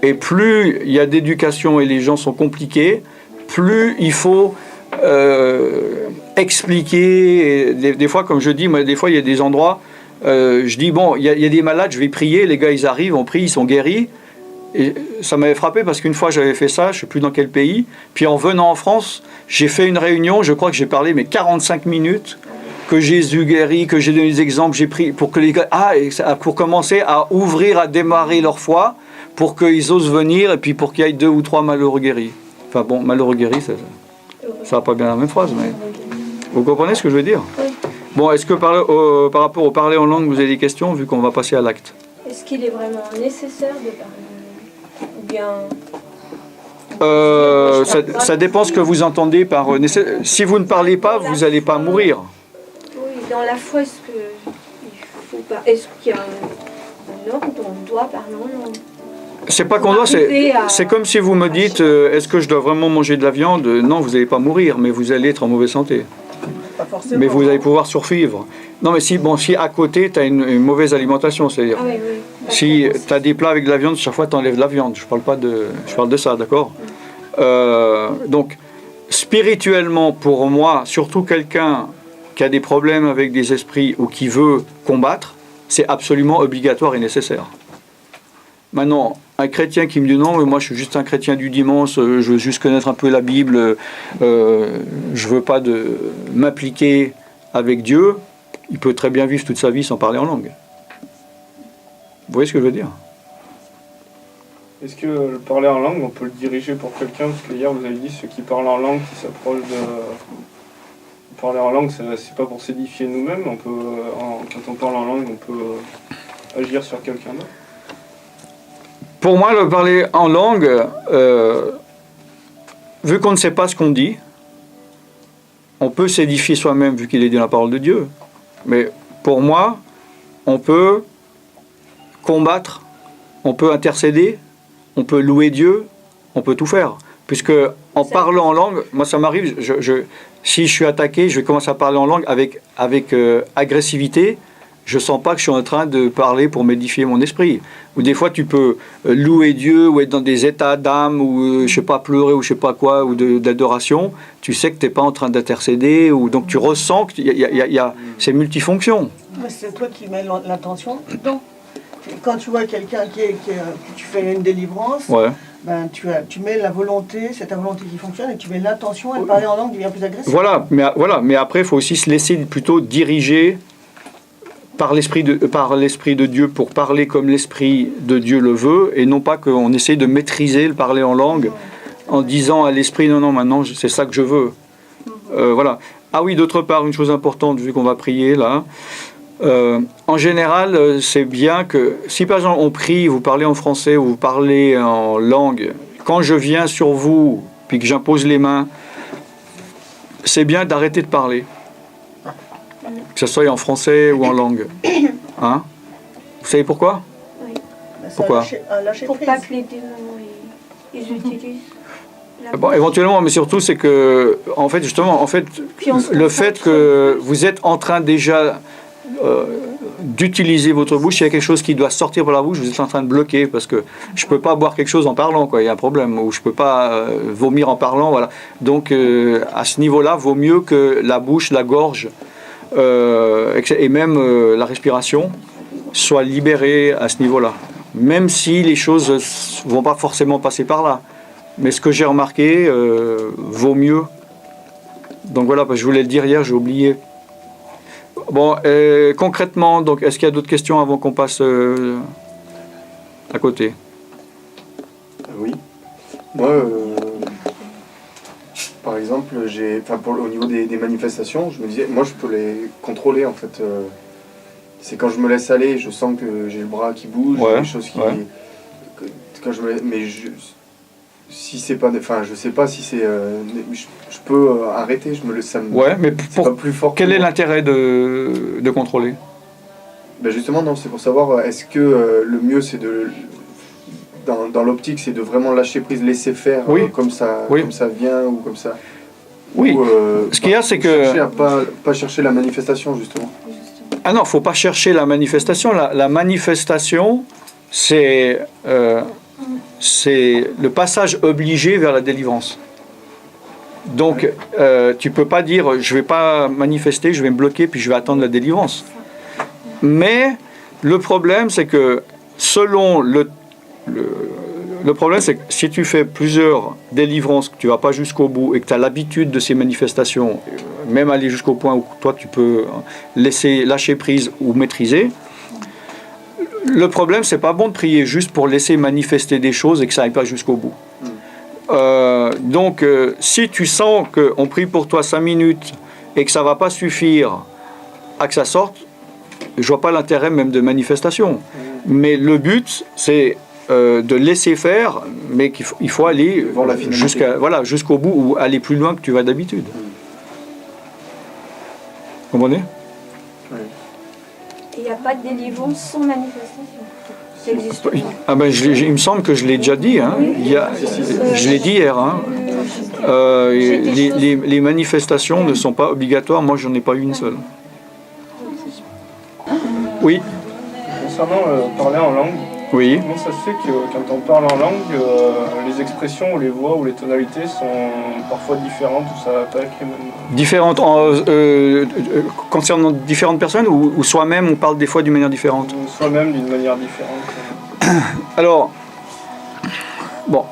Et plus il y a d'éducation et les gens sont compliqués, plus il faut expliquer. Et des fois, comme je dis, moi, des fois il y a des endroits, je dis, bon, il y a des malades, je vais prier, les gars ils arrivent, on prie, ils sont guéris. Et ça m'avait frappé parce qu'une fois j'avais fait ça, je ne sais plus dans quel pays, puis en venant en France, j'ai fait une réunion, je crois que j'ai parlé 45 minutes, que Jésus guérit, que j'ai donné des exemples, j'ai pris pour que les gars, pour commencer à ouvrir, à démarrer leur foi, pour qu'ils osent venir, et puis pour qu'il y ait 2 ou 3 malheureux guéris. Enfin bon, malheureux guéris, ça va pas bien la même phrase, mais vous comprenez ce que je veux dire? Bon, est-ce que par rapport au parler en langue, vous avez des questions, vu qu'on va passer à l'acte? Est-ce qu'il est vraiment nécessaire de parler? Ou bien... Ça dépend ce que vous entendez par... si vous ne parlez pas, vous n'allez pas mourir. Oui, dans la foi, est-ce qu'il y a un ordre où on doit parler en langue? C'est pas qu'on doit, c'est comme si vous me dites, est-ce que je dois vraiment manger de la viande? Non, vous n'allez pas mourir, mais vous allez être en mauvaise santé. Mais vous allez pouvoir survivre. Non, mais si à côté, tu as une mauvaise alimentation, c'est-à-dire, si tu as des plats avec de la viande, chaque fois tu enlèves la viande. Je parle de ça, d'accord? Donc, spirituellement, pour moi, surtout quelqu'un qui a des problèmes avec des esprits ou qui veut combattre, c'est absolument obligatoire et nécessaire. Maintenant, un chrétien qui me dit non, mais moi je suis juste un chrétien du dimanche, je veux juste connaître un peu la Bible, je veux pas m'impliquer avec Dieu, il peut très bien vivre toute sa vie sans parler en langue. Vous voyez ce que je veux dire? Est-ce que le parler en langue, on peut le diriger pour quelqu'un? Parce que hier vous avez dit ceux qui parlent en langue, qui s'approchent de... Parler en langue, c'est pas pour s'édifier nous-mêmes, quand on parle en langue, on peut agir sur quelqu'un d'autre. Pour moi, le parler en langue, vu qu'on ne sait pas ce qu'on dit, on peut s'édifier soi-même vu qu'il est dit la parole de Dieu. Mais pour moi, on peut combattre, on peut intercéder, on peut louer Dieu, on peut tout faire. Puisque en parlant en langue, moi ça m'arrive, si je suis attaqué, je vais commencer à parler en langue avec agressivité. Je sens pas que je suis en train de parler pour m'édifier mon esprit. Ou des fois, tu peux louer Dieu ou être dans des états d'âme ou, je sais pas, pleurer ou je sais pas quoi, ou d'adoration. Tu sais que tu n'es pas en train d'intercéder. Donc, tu ressens que c'est multifonction. Mais c'est toi qui mets l'intention dedans. Quand tu vois quelqu'un que tu fais une délivrance, ben, tu mets la volonté, c'est ta volonté qui fonctionne, et tu mets l'intention, et parler en langue devient plus agressif. Mais après, il faut aussi se laisser plutôt diriger par l'Esprit de Dieu pour parler comme l'Esprit de Dieu le veut, et non pas qu'on essaye de maîtriser le parler en langue en disant à l'Esprit non, maintenant c'est ça que je veux. Voilà. Ah oui, d'autre part, une chose importante, vu qu'on va prier là, en général, c'est bien que si par exemple on prie, vous parlez en français ou vous parlez en langue, quand je viens sur vous puis que j'impose les mains, c'est bien d'arrêter de parler. Que ce soit en français ou en langue. Hein? Vous savez pourquoi? Oui. Pourquoi? Pour pas que les démons ils utilisent. Bon, éventuellement, mais surtout c'est que, en fait, le fait que vous êtes en train déjà d'utiliser votre bouche. S'il y a quelque chose qui doit sortir par la bouche, vous êtes en train de bloquer parce que je ne peux pas boire quelque chose en parlant, quoi. Il y a un problème. Ou je ne peux pas vomir en parlant. Voilà. Donc, à ce niveau-là, vaut mieux que la bouche, la gorge et même la respiration soient libérées à ce niveau-là. Même si les choses ne vont pas forcément passer par là. Mais ce que j'ai remarqué vaut mieux. Donc voilà, je voulais le dire hier, j'ai oublié. Bon, concrètement, donc, est-ce qu'il y a d'autres questions avant qu'on passe à côté? Oui. Moi, par exemple, au niveau des manifestations, je me disais, moi je peux les contrôler en fait. C'est quand je me laisse aller, je sens que j'ai le bras qui bouge, des choses qui. Quand je me laisse, mais si c'est pas, enfin, je sais pas si c'est, je peux arrêter, je me laisse ça. Mais pas plus fort. Quel est l'intérêt de contrôler? Ben justement, non, c'est pour savoir, est-ce que le mieux c'est de, dans l'optique, c'est de vraiment lâcher prise, laisser faire, comme ça vient ou comme ça. Oui. Ou, ce qu'il y a, c'est que chercher à pas chercher la manifestation justement. Ah non, faut pas chercher la manifestation. La manifestation, c'est le passage obligé vers la délivrance. Donc, tu peux pas dire je vais pas manifester, je vais me bloquer puis je vais attendre la délivrance. Mais le problème, c'est que selon le problème, c'est que si tu fais plusieurs délivrances, que tu vas pas jusqu'au bout et que tu as l'habitude de ces manifestations, même aller jusqu'au point où toi tu peux lâcher prise ou maîtriser, le problème, c'est pas bon de prier juste pour laisser manifester des choses et que ça n'aille pas jusqu'au bout. Donc, si tu sens qu'on prie pour toi 5 minutes et que ça va pas suffire à que ça sorte, je vois pas l'intérêt même de manifestation. Mais le but, c'est de laisser faire, mais qu'il faut aller jusqu'au bout ou aller plus loin que tu vas d'habitude. Vous comprenez? Il n'y a pas de délivrance sans manifestation. Ça existe pas. Ah ben, il me semble que je l'ai déjà dit. Hein. Je l'ai dit hier. Hein. Les manifestations ne sont pas obligatoires. Moi, j'en ai pas eu une seule. Oui. Concernant parler en langue, oui. Comment ça se fait que quand on parle en langue, les expressions ou les voix ou les tonalités sont parfois différentes ou ça va pas avec les mêmes... Différentes concernant différentes personnes ou soi-même on parle des fois d'une manière différente? Soi-même d'une manière différente. Alors, bon,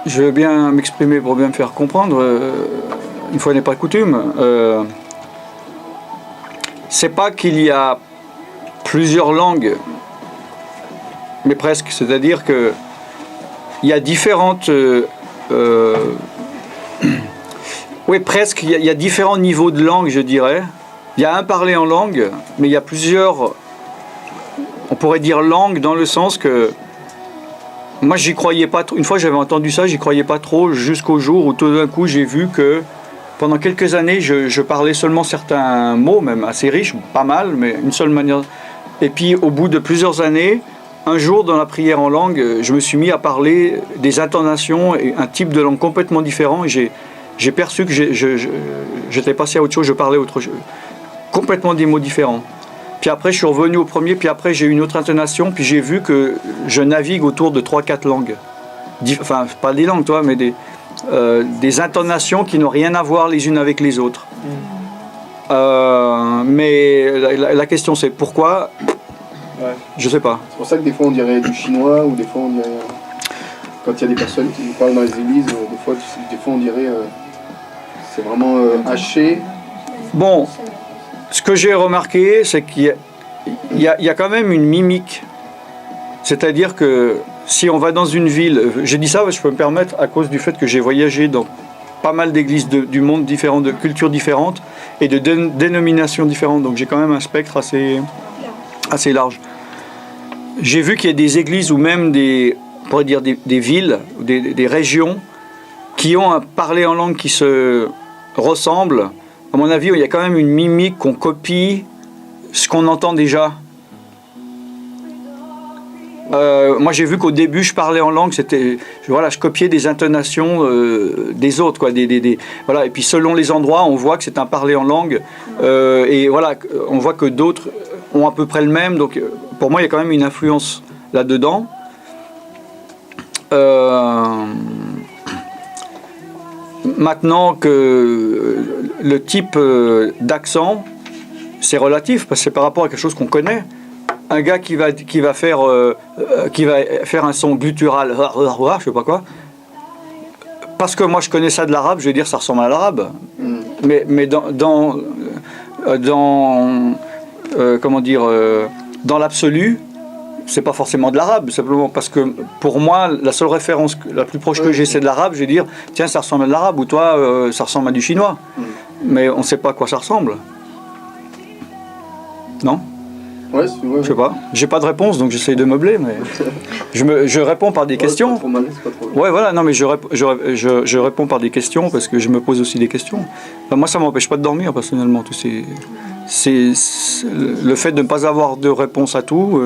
je vais bien m'exprimer pour bien me faire comprendre. Une fois n'est pas coutume. C'est pas qu'il y a plusieurs langues, mais presque. C'est-à-dire que il y a différentes... oui, presque. Il y a différents niveaux de langue, je dirais. Il y a un parler en langue, mais il y a plusieurs... On pourrait dire langue dans le sens que... Moi, j'y croyais pas trop. Une fois, j'avais entendu ça, j'y croyais pas trop jusqu'au jour où tout d'un coup, j'ai vu que pendant quelques années, je parlais seulement certains mots, même assez riches, pas mal, mais une seule manière... Et puis, au bout de plusieurs années... Un jour, dans la prière en langue, je me suis mis à parler des intonations et un type de langue complètement différent. Et j'ai perçu que j'étais passé à autre chose, je parlais autre chose, complètement des mots différents. Puis après, je suis revenu au premier, puis après, j'ai eu une autre intonation, puis j'ai vu que je navigue autour de 3-4 langues. Enfin, pas des langues, toi, mais des intonations qui n'ont rien à voir les unes avec les autres. Mais la question, c'est pourquoi? Ouais. Je sais pas. C'est pour ça que des fois on dirait du chinois ou des fois on dirait... Quand il y a des personnes qui parlent dans les églises, des fois on dirait... c'est vraiment haché. Bon, ce que j'ai remarqué, c'est qu'il y a quand même une mimique. C'est-à-dire que si on va dans une ville... J'ai dit ça, je peux me permettre, à cause du fait que j'ai voyagé dans pas mal d'églises du monde différents, de cultures différentes et de dénominations différentes. Donc j'ai quand même un spectre assez large. J'ai vu qu'il y a des églises ou même des villes, des régions qui ont un parler en langue qui se ressemble. À mon avis, il y a quand même une mimique qu'on copie ce qu'on entend déjà. Moi, j'ai vu qu'au début, je parlais en langue, je copiais des intonations des autres, quoi, voilà. Et puis selon les endroits, on voit que c'est un parler en langue, et voilà, on voit que d'autres ont à peu près le même. Donc pour moi, il y a quand même une influence là-dedans. Maintenant que le type d'accent, c'est relatif, parce que c'est par rapport à quelque chose qu'on connaît. Un gars qui va faire un son guttural, je sais pas quoi, parce que moi je connais ça de l'arabe, je vais dire ça ressemble à l'arabe. Mais dans l'absolu, c'est pas forcément de l'arabe, simplement parce que pour moi, la seule référence la plus proche que j'ai, c'est de l'arabe. Je vais dire, tiens, ça ressemble à de l'arabe, ou toi, ça ressemble à du chinois. Mais on ne sait pas à quoi ça ressemble. Non ? Ouais, je sais pas. J'ai pas de réponse, donc j'essaye de meubler, mais je réponds par des questions. Ouais, voilà. Non, mais je réponds par des questions parce que je me pose aussi des questions. Enfin, moi, ça m'empêche pas de dormir personnellement. C'est le fait de ne pas avoir de réponse à tout.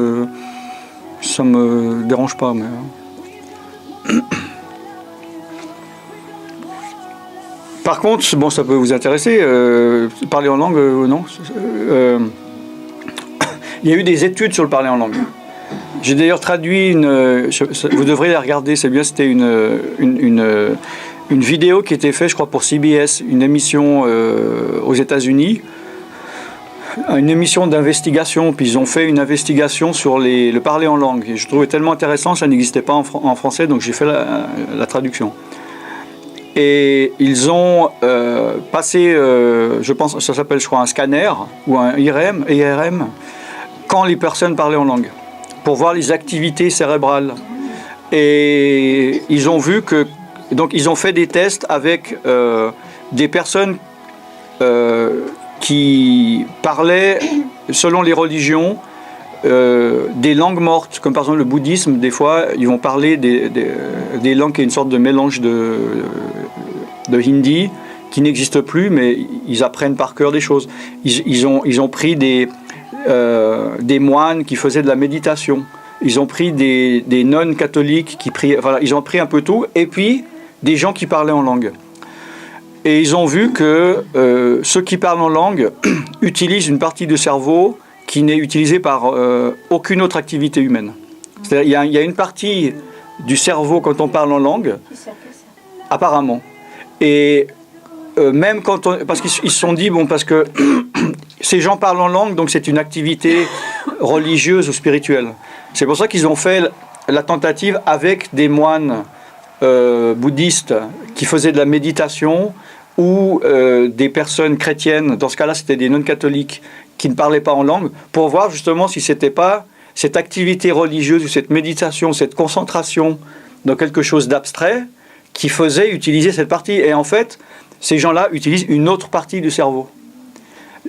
Ça me dérange pas, mais... Par contre, bon, ça peut vous intéresser, parler en langue, non. Il y a eu des études sur le parler en langue. J'ai d'ailleurs traduit vous devrez la regarder, c'est bien, c'était une vidéo qui était faite, je crois, pour CBS, une émission aux États-Unis. Une émission d'investigation, puis ils ont fait une investigation sur le parler en langue. Et je trouvais tellement intéressant, ça n'existait pas en français, donc j'ai fait la traduction. Et ils ont passé, je pense, ça s'appelle, je crois, un scanner ou un IRM, quand les personnes parlaient en langue, pour voir les activités cérébrales. Et ils ont vu que, donc ils ont fait des tests avec des personnes qui parlaient, selon les religions, des langues mortes, comme par exemple le bouddhisme. Des fois, ils vont parler des langues qui est une sorte de mélange de hindi, qui n'existe plus, mais ils apprennent par cœur des choses. Ils ont pris des moines qui faisaient de la méditation. Ils ont pris des nonnes catholiques qui priaient. Voilà, ils ont pris un peu tout, et puis des gens qui parlaient en langue. Et ils ont vu que ceux qui parlent en langue utilisent une partie du cerveau qui n'est utilisée par aucune autre activité humaine. C'est-à-dire, il y a une partie du cerveau quand on parle en langue, apparemment. Et même quand parce qu'ils se sont dit, bon, parce que ces gens parlent en langue, donc c'est une activité religieuse ou spirituelle. C'est pour ça qu'ils ont fait la tentative avec des moines bouddhistes qui faisaient de la méditation, ou des personnes chrétiennes, dans ce cas-là c'était des non-catholiques qui ne parlaient pas en langue, pour voir justement si c'était pas cette activité religieuse ou cette méditation, cette concentration dans quelque chose d'abstrait qui faisait utiliser cette partie. Et en fait, ces gens-là utilisent une autre partie du cerveau.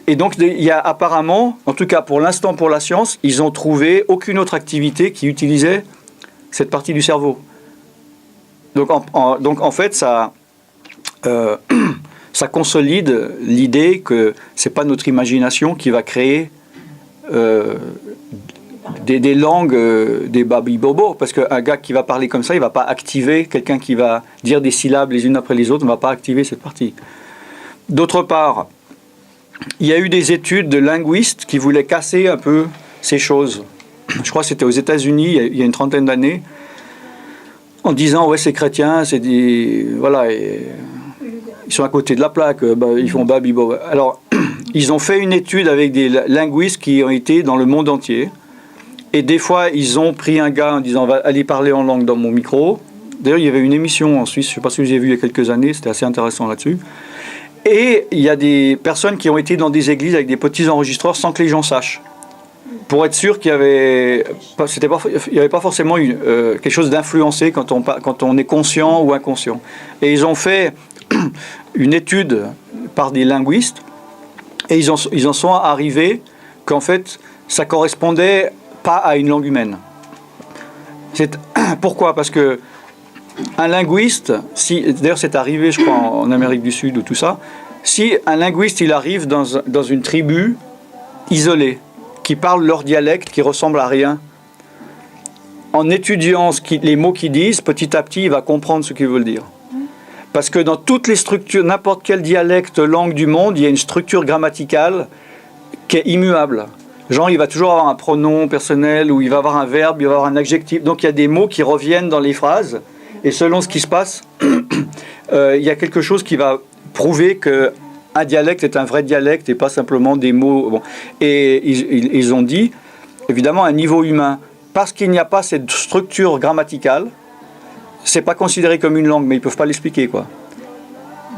Et donc il y a apparemment, en tout cas pour l'instant pour la science, ils ont trouvé aucune autre activité qui utilisait cette partie du cerveau. Donc en fait ça consolide l'idée que c'est pas notre imagination qui va créer des langues, des babi-bobo, parce qu'un gars qui va parler comme ça, il va pas activer, quelqu'un qui va dire des syllabes les unes après les autres, ne va pas activer cette partie. D'autre part, il y a eu des études de linguistes qui voulaient casser un peu ces choses. Je crois que c'était aux États-Unis il y a une trentaine d'années, en disant ouais, c'est chrétien, c'est des voilà, ils sont à côté de la plaque, ils font babi-bobo. Alors ils ont fait une étude avec des linguistes qui ont été dans le monde entier. Et des fois, ils ont pris un gars en disant « va aller parler en langue dans mon micro ». D'ailleurs, il y avait une émission en Suisse, je ne sais pas si vous avez vu il y a quelques années, c'était assez intéressant là-dessus. Et il y a des personnes qui ont été dans des églises avec des petits enregistreurs sans que les gens sachent. Pour être sûr qu'il y avait pas forcément quelque chose d'influencé quand on est conscient ou inconscient. Et ils ont fait une étude par des linguistes et ils en sont arrivés qu'en fait, ça correspondait pas à une langue humaine. Pourquoi ? Parce que un linguiste, d'ailleurs c'est arrivé je crois en Amérique du Sud ou tout ça, si un linguiste il arrive dans une tribu isolée, qui parle leur dialecte, qui ressemble à rien, en étudiant les mots qu'ils disent, petit à petit il va comprendre ce qu'ils veulent dire. Parce que dans toutes les structures, n'importe quel dialecte, langue du monde, il y a une structure grammaticale qui est immuable. Genre, il va toujours avoir un pronom personnel, ou il va avoir un verbe, il va avoir un adjectif. Donc, il y a des mots qui reviennent dans les phrases. Et selon ce qui se passe, il y a quelque chose qui va prouver qu'un dialecte est un vrai dialecte et pas simplement des mots. Bon. Et ils ont dit, évidemment, à un niveau humain, parce qu'il n'y a pas cette structure grammaticale, c'est pas considéré comme une langue, mais ils peuvent pas l'expliquer, quoi.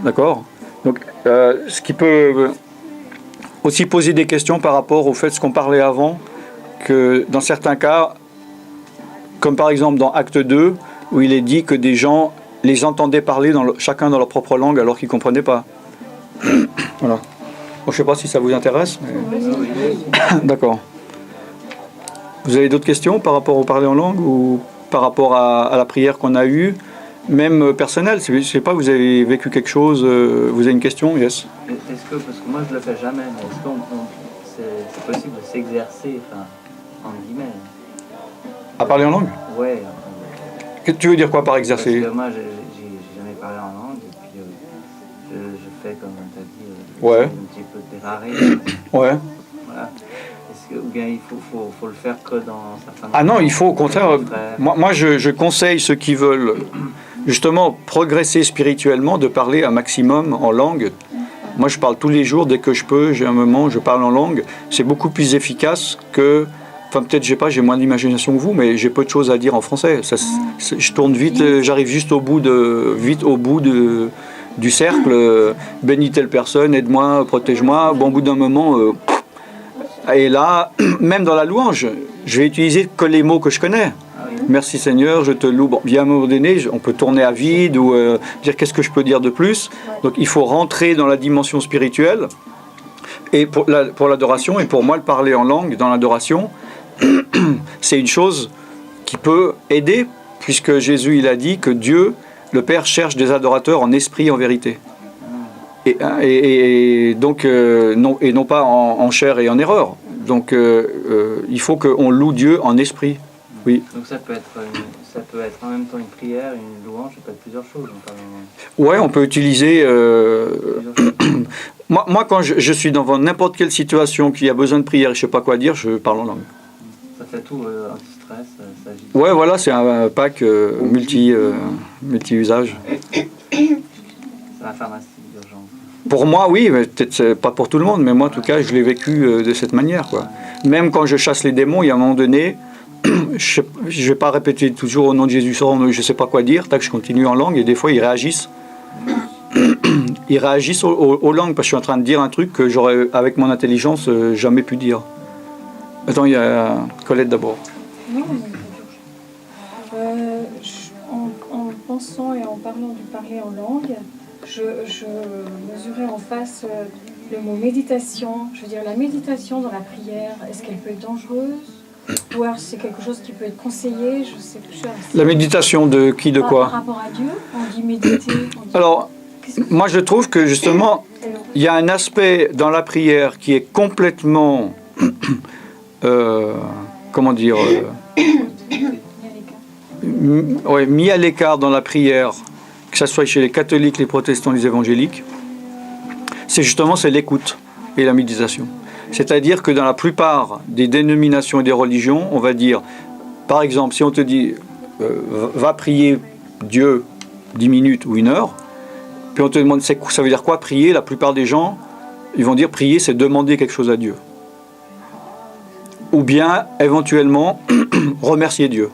D'accord ? Donc, ce qui peut aussi poser des questions par rapport au fait de ce qu'on parlait avant, que dans certains cas, comme par exemple dans Acte 2, où il est dit que des gens les entendaient parler chacun dans leur propre langue alors qu'ils ne comprenaient pas. Voilà. Bon, je ne sais pas si ça vous intéresse. Mais... D'accord. Vous avez d'autres questions par rapport au parler en langue ou par rapport à la prière qu'on a eue, même personnelle? Je ne sais pas, vous avez vécu quelque chose, vous avez une question? Yes. Est-ce que, parce que moi je ne le fais jamais, mais est-ce que c'est possible de s'exercer, enfin, en guillemets? À parler en langue? Ouais. Tu veux dire quoi par exercer? Parce que moi j'ai jamais parlé en langue, et puis je fais comme tu as dit, ouais. Un petit peu de terrarium. Ouais. Voilà. Ou bien il faut le faire que dans certains... Ah non, il faut au contraire... Moi je conseille ceux qui veulent justement progresser spirituellement de parler un maximum en langue. Moi je parle tous les jours, dès que je peux, j'ai un moment, je parle en langue. C'est beaucoup plus efficace que... Enfin peut-être j'ai moins d'imagination que vous, mais j'ai peu de choses à dire en français. Je tourne vite, j'arrive juste au bout du cercle. Bénis telle personne, aide-moi, protège-moi. Bon, au bout d'un moment... Et là, même dans la louange, je vais utiliser que les mots que je connais. Merci Seigneur, je te loue. Bon, bien à un moment donné, on peut tourner à vide ou dire qu'est-ce que je peux dire de plus. Donc il faut rentrer dans la dimension spirituelle. Et pour l'adoration, et pour moi, le parler en langue dans l'adoration, c'est une chose qui peut aider, puisque Jésus il a dit que Dieu, le Père, cherche des adorateurs en esprit et en vérité. Et donc, non pas en chair et en erreur. Donc, il faut qu'on loue Dieu en esprit. Oui. Donc ça peut être en même temps une prière, une louange, ça peut être plusieurs choses. Ouais, on peut utiliser... moi, quand je suis dans n'importe quelle situation qui a besoin de prière et je ne sais pas quoi dire, je parle en langue. Ça fait tout, anti-stress, ça agit. Ouais, voilà, c'est un pack multi-usage. C'est la pharmacie d'urgence. Pour moi, oui, mais peut-être pas pour tout le monde, mais moi, en tout cas, je l'ai vécu de cette manière, quoi. Même quand je chasse les démons, il y a un moment donné, je ne vais pas répéter toujours au nom de Jésus, je ne sais pas quoi dire, tac, je continue en langue, et des fois, ils réagissent. Ils réagissent aux langues, parce que je suis en train de dire un truc que j'aurais, avec mon intelligence, jamais pu dire. Attends, il y a Colette d'abord. Non, en pensant et en parlant du parler en langue, je mesurais en face le mot méditation. Je veux dire, la méditation dans la prière, est-ce qu'elle peut être dangereuse? Ou alors c'est quelque chose qui peut être conseillé? Je sais plus. La méditation de qui, de quoi? Par rapport à Dieu, on dit méditer. Alors, moi je trouve que justement, il y a un aspect dans la prière qui est complètement... comment dire mis à l'écart dans la prière, que ce soit chez les catholiques, les protestants, les évangéliques, c'est l'écoute et la méditation. C'est-à-dire que dans la plupart des dénominations et des religions, on va dire, par exemple, si on te dit va prier Dieu 10 minutes ou 1 heure, puis on te demande ça veut dire quoi prier, la plupart des gens ils vont dire prier c'est demander quelque chose à Dieu. Ou bien, éventuellement, remercier Dieu.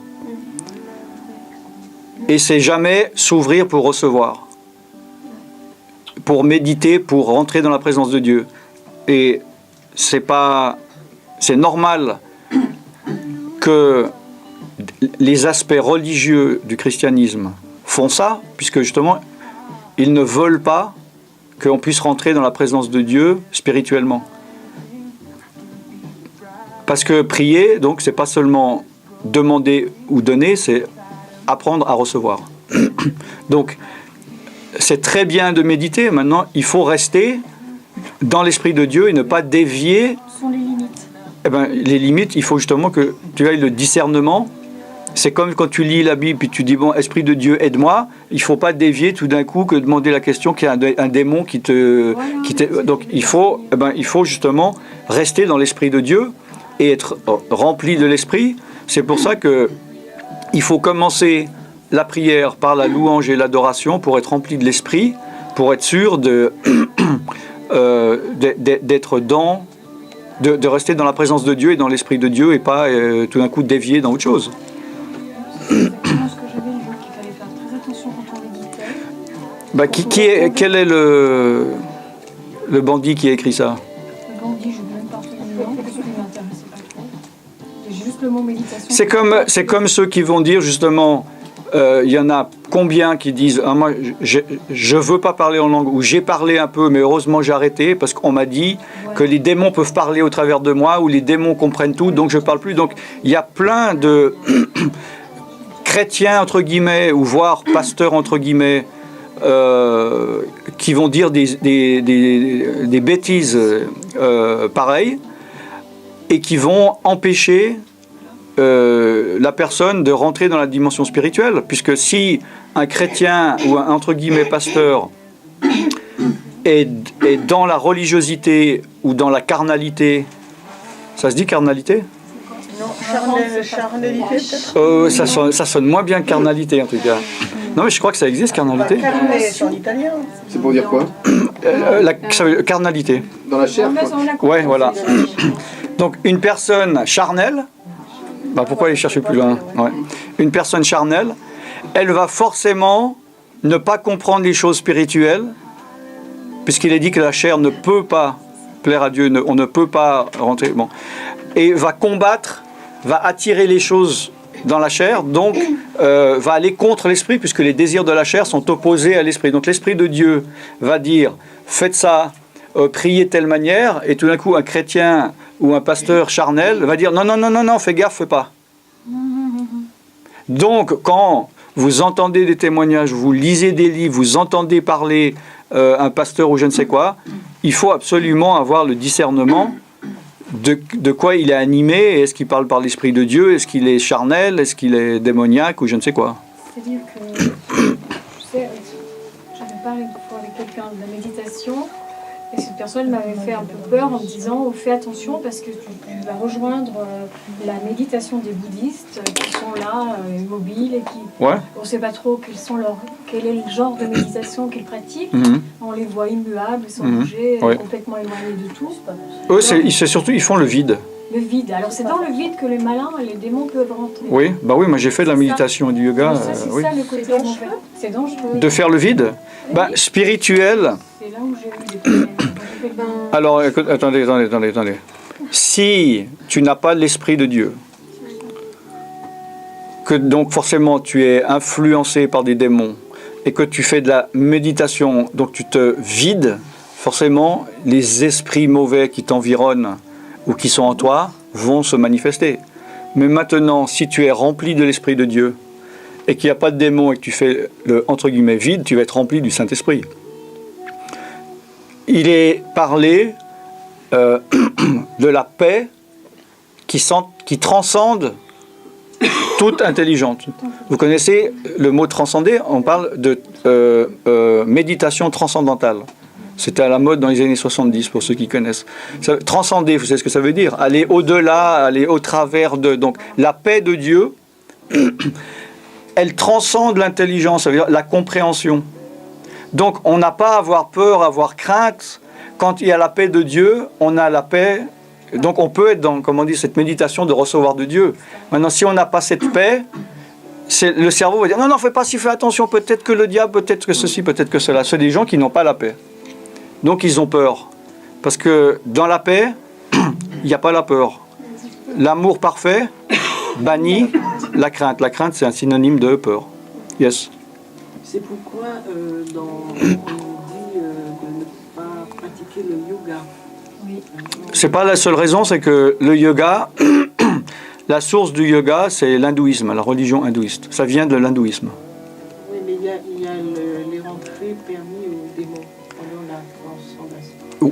Et c'est jamais s'ouvrir pour recevoir. Pour méditer, pour rentrer dans la présence de Dieu. Et c'est normal que les aspects religieux du christianisme font ça, puisque justement, ils ne veulent pas qu'on puisse rentrer dans la présence de Dieu spirituellement. Parce que prier, donc, c'est pas seulement demander ou donner, c'est apprendre à recevoir. Donc, c'est très bien de méditer. Maintenant, il faut rester dans l'esprit de Dieu et ne pas dévier. Ce sont les limites. Eh ben, les limites, il faut justement que tu ailles le discernement. C'est comme quand tu lis la Bible et tu dis, bon, Esprit de Dieu, aide-moi. Il ne faut pas dévier tout d'un coup que demander la question qu'il y a un démon donc, il faut justement rester dans l'Esprit de Dieu et être rempli de l'esprit. C'est pour ça que il faut commencer la prière par la louange et l'adoration pour être rempli de l'esprit, pour être sûr de rester dans la présence de Dieu et dans l'esprit de Dieu et pas tout d'un coup dévier dans autre chose. C'est exactement ce que j'avais lu, qu'il fallait faire très attention quand on méditait. Quel est le bandit qui a écrit ça? Le bandit, je ne vais même pas retrouver le nom parce qu'il ne m'intéressait pas trop. J'ai juste le mot méditation. C'est comme ceux qui vont dire justement, il y en a combien qui disent moi je veux pas parler en langue, ou j'ai parlé un peu mais heureusement j'ai arrêté parce qu'on m'a dit que les démons peuvent parler au travers de moi, ou les démons comprennent tout donc je parle plus. Donc il y a plein de chrétiens entre guillemets, ou voire pasteurs entre guillemets, qui vont dire des bêtises pareilles, et qui vont empêcher la personne de rentrer dans la dimension spirituelle, puisque si un chrétien ou un entre guillemets pasteur est dans la religiosité ou dans la carnalité, ça se dit carnalité? Non, charnalité peut-être. Ça sonne moins bien que carnalité en tout cas. Non mais je crois que ça existe, carnalité. Carné, c'est en italien. C'est pour dire quoi? Carnalité. Dans la chair, quoi. Ouais, voilà. Donc une personne charnelle, pourquoi aller chercher plus loin? Ouais. Une personne charnelle, elle va forcément ne pas comprendre les choses spirituelles, puisqu'il est dit que la chair ne peut pas plaire à Dieu, on ne peut pas rentrer. Bon. Et va combattre, va attirer les choses dans la chair, donc va aller contre l'esprit, puisque les désirs de la chair sont opposés à l'esprit. Donc l'esprit de Dieu va dire, faites ça, priez de telle manière, et tout d'un coup un chrétien ou un pasteur charnel va dire, non, fais gaffe, fais pas. Donc quand vous entendez des témoignages, vous lisez des livres, vous entendez parler un pasteur ou je ne sais quoi, il faut absolument avoir le discernement de quoi il est animé. Est-ce qu'il parle par l'Esprit de Dieu? Est-ce qu'il est charnel? Est-ce qu'il est démoniaque ou je ne sais quoi? C'est-à-dire que, tu sais, j'avais parlé une fois avec quelqu'un de la méditation, et cette personne m'avait fait un peu peur en me disant fais attention parce que tu vas rejoindre la méditation des bouddhistes qui sont là, immobiles, et qui on ne sait pas trop quel est le genre de méditation qu'ils pratiquent. On les voit immuables, sans bouger, complètement éloignés de tout. Eux, c'est surtout, ils font le vide. Le vide. Alors c'est dans le vide que les malins et les démons peuvent rentrer. Oui, moi j'ai fait de la méditation et du yoga. C'est ça le côté dangereux. C'est dangereux. De faire le vide? Spirituel. C'est là où j'ai eu des problèmes. Alors, attendez. Si tu n'as pas l'Esprit de Dieu, que donc forcément tu es influencé par des démons, et que tu fais de la méditation, donc tu te vides, forcément les esprits mauvais qui t'environnent ou qui sont en toi vont se manifester. Mais maintenant, si tu es rempli de l'Esprit de Dieu et qu'il n'y a pas de démons et que tu fais le entre guillemets vide, tu vas être rempli du Saint-Esprit. Il est parlé de la paix qui transcende toute intelligence. Vous connaissez le mot transcender? On parle de méditation transcendantale. C'était à la mode dans les années 70, pour ceux qui connaissent. Transcender, vous savez ce que ça veut dire? Aller au-delà, aller au travers de... Donc, la paix de Dieu, elle transcende l'intelligence, ça veut dire la compréhension. Donc, on n'a pas à avoir peur, à avoir crainte. Quand il y a la paix de Dieu, on a la paix. Donc, on peut être dans, cette méditation de recevoir de Dieu. Maintenant, si on n'a pas cette paix, le cerveau va dire, non, fais pas si, fais attention, peut-être que le diable, peut-être que ceci, peut-être que cela. C'est des gens qui n'ont pas la paix. Donc ils ont peur. Parce que dans la paix, il n'y a pas la peur. L'amour parfait bannit la crainte. La crainte, c'est un synonyme de peur. Yes. C'est pourquoi on dit de ne pas pratiquer le yoga. Oui. C'est pas la seule raison, c'est que le yoga, la source du yoga, c'est l'hindouisme, la religion hindouiste. Ça vient de l'hindouisme. Oui, mais il y a les rentrées permis aux démons.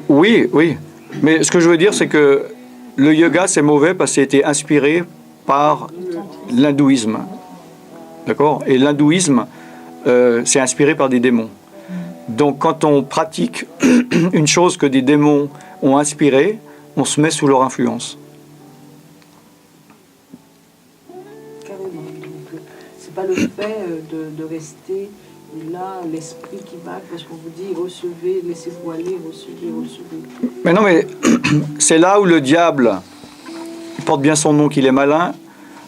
Oui. Mais ce que je veux dire, c'est que le yoga, c'est mauvais parce que c'était inspiré par l'hindouisme. D'accord? Et l'hindouisme, c'est inspiré par des démons. Donc, quand on pratique une chose que des démons ont inspirée, on se met sous leur influence. fait de rester là, l'esprit qui va, parce qu'on vous dit recevez, laissez-vous aller, recevez. Mais non, mais c'est là où le diable, il porte bien son nom qu'il est malin,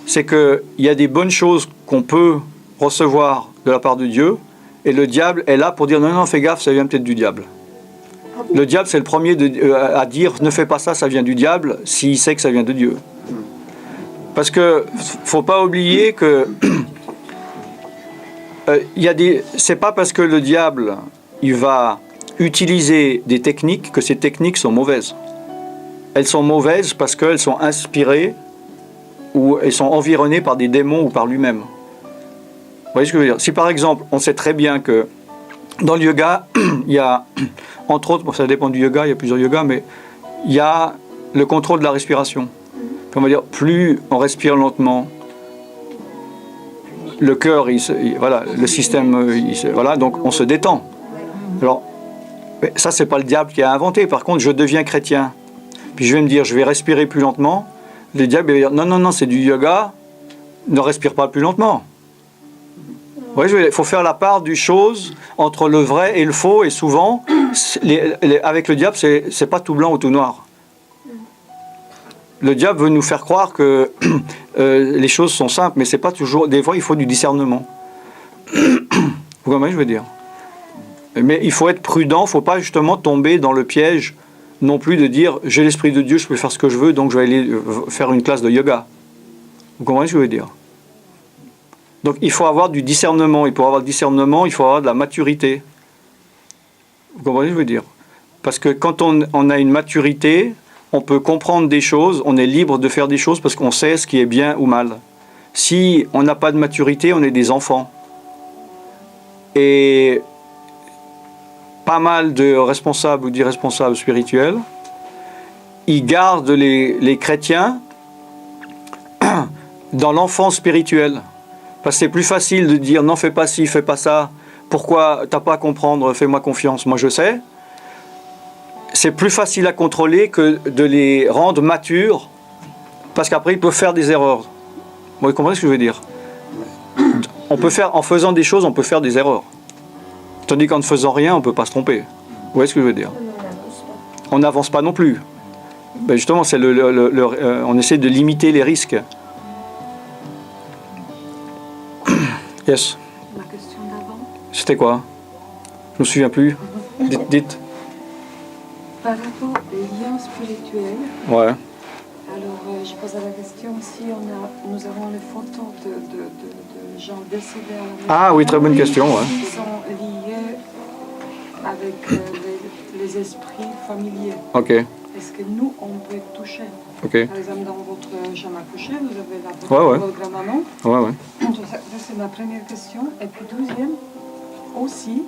c'est qu'il y a des bonnes choses qu'on peut recevoir de la part de Dieu, et le diable est là pour dire non, fais gaffe, ça vient peut-être du diable. Le diable, c'est le premier à dire ne fais pas ça, ça vient du diable, s'il sait que ça vient de Dieu. Parce que faut pas oublier que c'est pas parce que le diable il va utiliser des techniques que ces techniques sont mauvaises. Elles sont mauvaises parce qu'elles sont inspirées ou elles sont environnées par des démons ou par lui-même. Vous voyez ce que je veux dire? Si par exemple, on sait très bien que dans le yoga, il y a, entre autres, ça dépend du yoga, il y a plusieurs yogas, mais il y a le contrôle de la respiration. On va dire, plus on respire lentement, le cœur, voilà, le système, voilà, donc on se détend. Alors, ça, c'est pas le diable qui a inventé. Par contre, je deviens chrétien. Puis je vais me dire, je vais respirer plus lentement. Le diable va dire, non, c'est du yoga, ne respire pas plus lentement. Ouais, il faut faire la part du chose entre le vrai et le faux, et souvent, avec le diable, c'est pas tout blanc ou tout noir. Le diable veut nous faire croire que les choses sont simples, mais c'est pas toujours. Des fois, il faut du discernement. Vous comprenez, je veux dire. Mais il faut être prudent, il ne faut pas justement tomber dans le piège non plus de dire j'ai l'esprit de Dieu, je peux faire ce que je veux, donc je vais aller faire une classe de yoga. Vous comprenez ce que je veux dire? Donc il faut avoir du discernement. Et pour avoir du discernement, il faut avoir de la maturité. Vous comprenez ce que je veux dire? Parce que quand on a une maturité, on peut comprendre des choses, on est libre de faire des choses parce qu'on sait ce qui est bien ou mal. Si on n'a pas de maturité, on est des enfants. Et pas mal de responsables ou d'irresponsables spirituels, ils gardent les chrétiens dans l'enfance spirituelle. Parce que c'est plus facile de dire non, fais pas ci, fais pas ça, pourquoi t'as pas à comprendre, fais-moi confiance, moi je sais. C'est plus facile à contrôler que de les rendre matures, parce qu'après ils peuvent faire des erreurs. Vous comprenez ce que je veux dire? On peut faire, en faisant des choses, on peut faire des erreurs. Tandis qu'en ne faisant rien, on ne peut pas se tromper. Vous voyez ce que je veux dire? On n'avance pas non plus. Ben justement, c'est on essaie de limiter les risques. Yes. Ma question d'avant. C'était quoi? Je ne me souviens plus. Dites. Par rapport aux liens spirituels, ouais. Alors je posais la question si nous avons les photos de gens décédés à la maison. Ah oui, très bonne question. Ouais. Qui sont liés avec les esprits familiers. Ok. Est-ce que nous, on peut être touchés? Ok. Par exemple, dans votre chambre à coucher, vous avez la photo de votre grand-maman. Ouais. Ça, c'est ma première question. Et puis deuxième, aussi,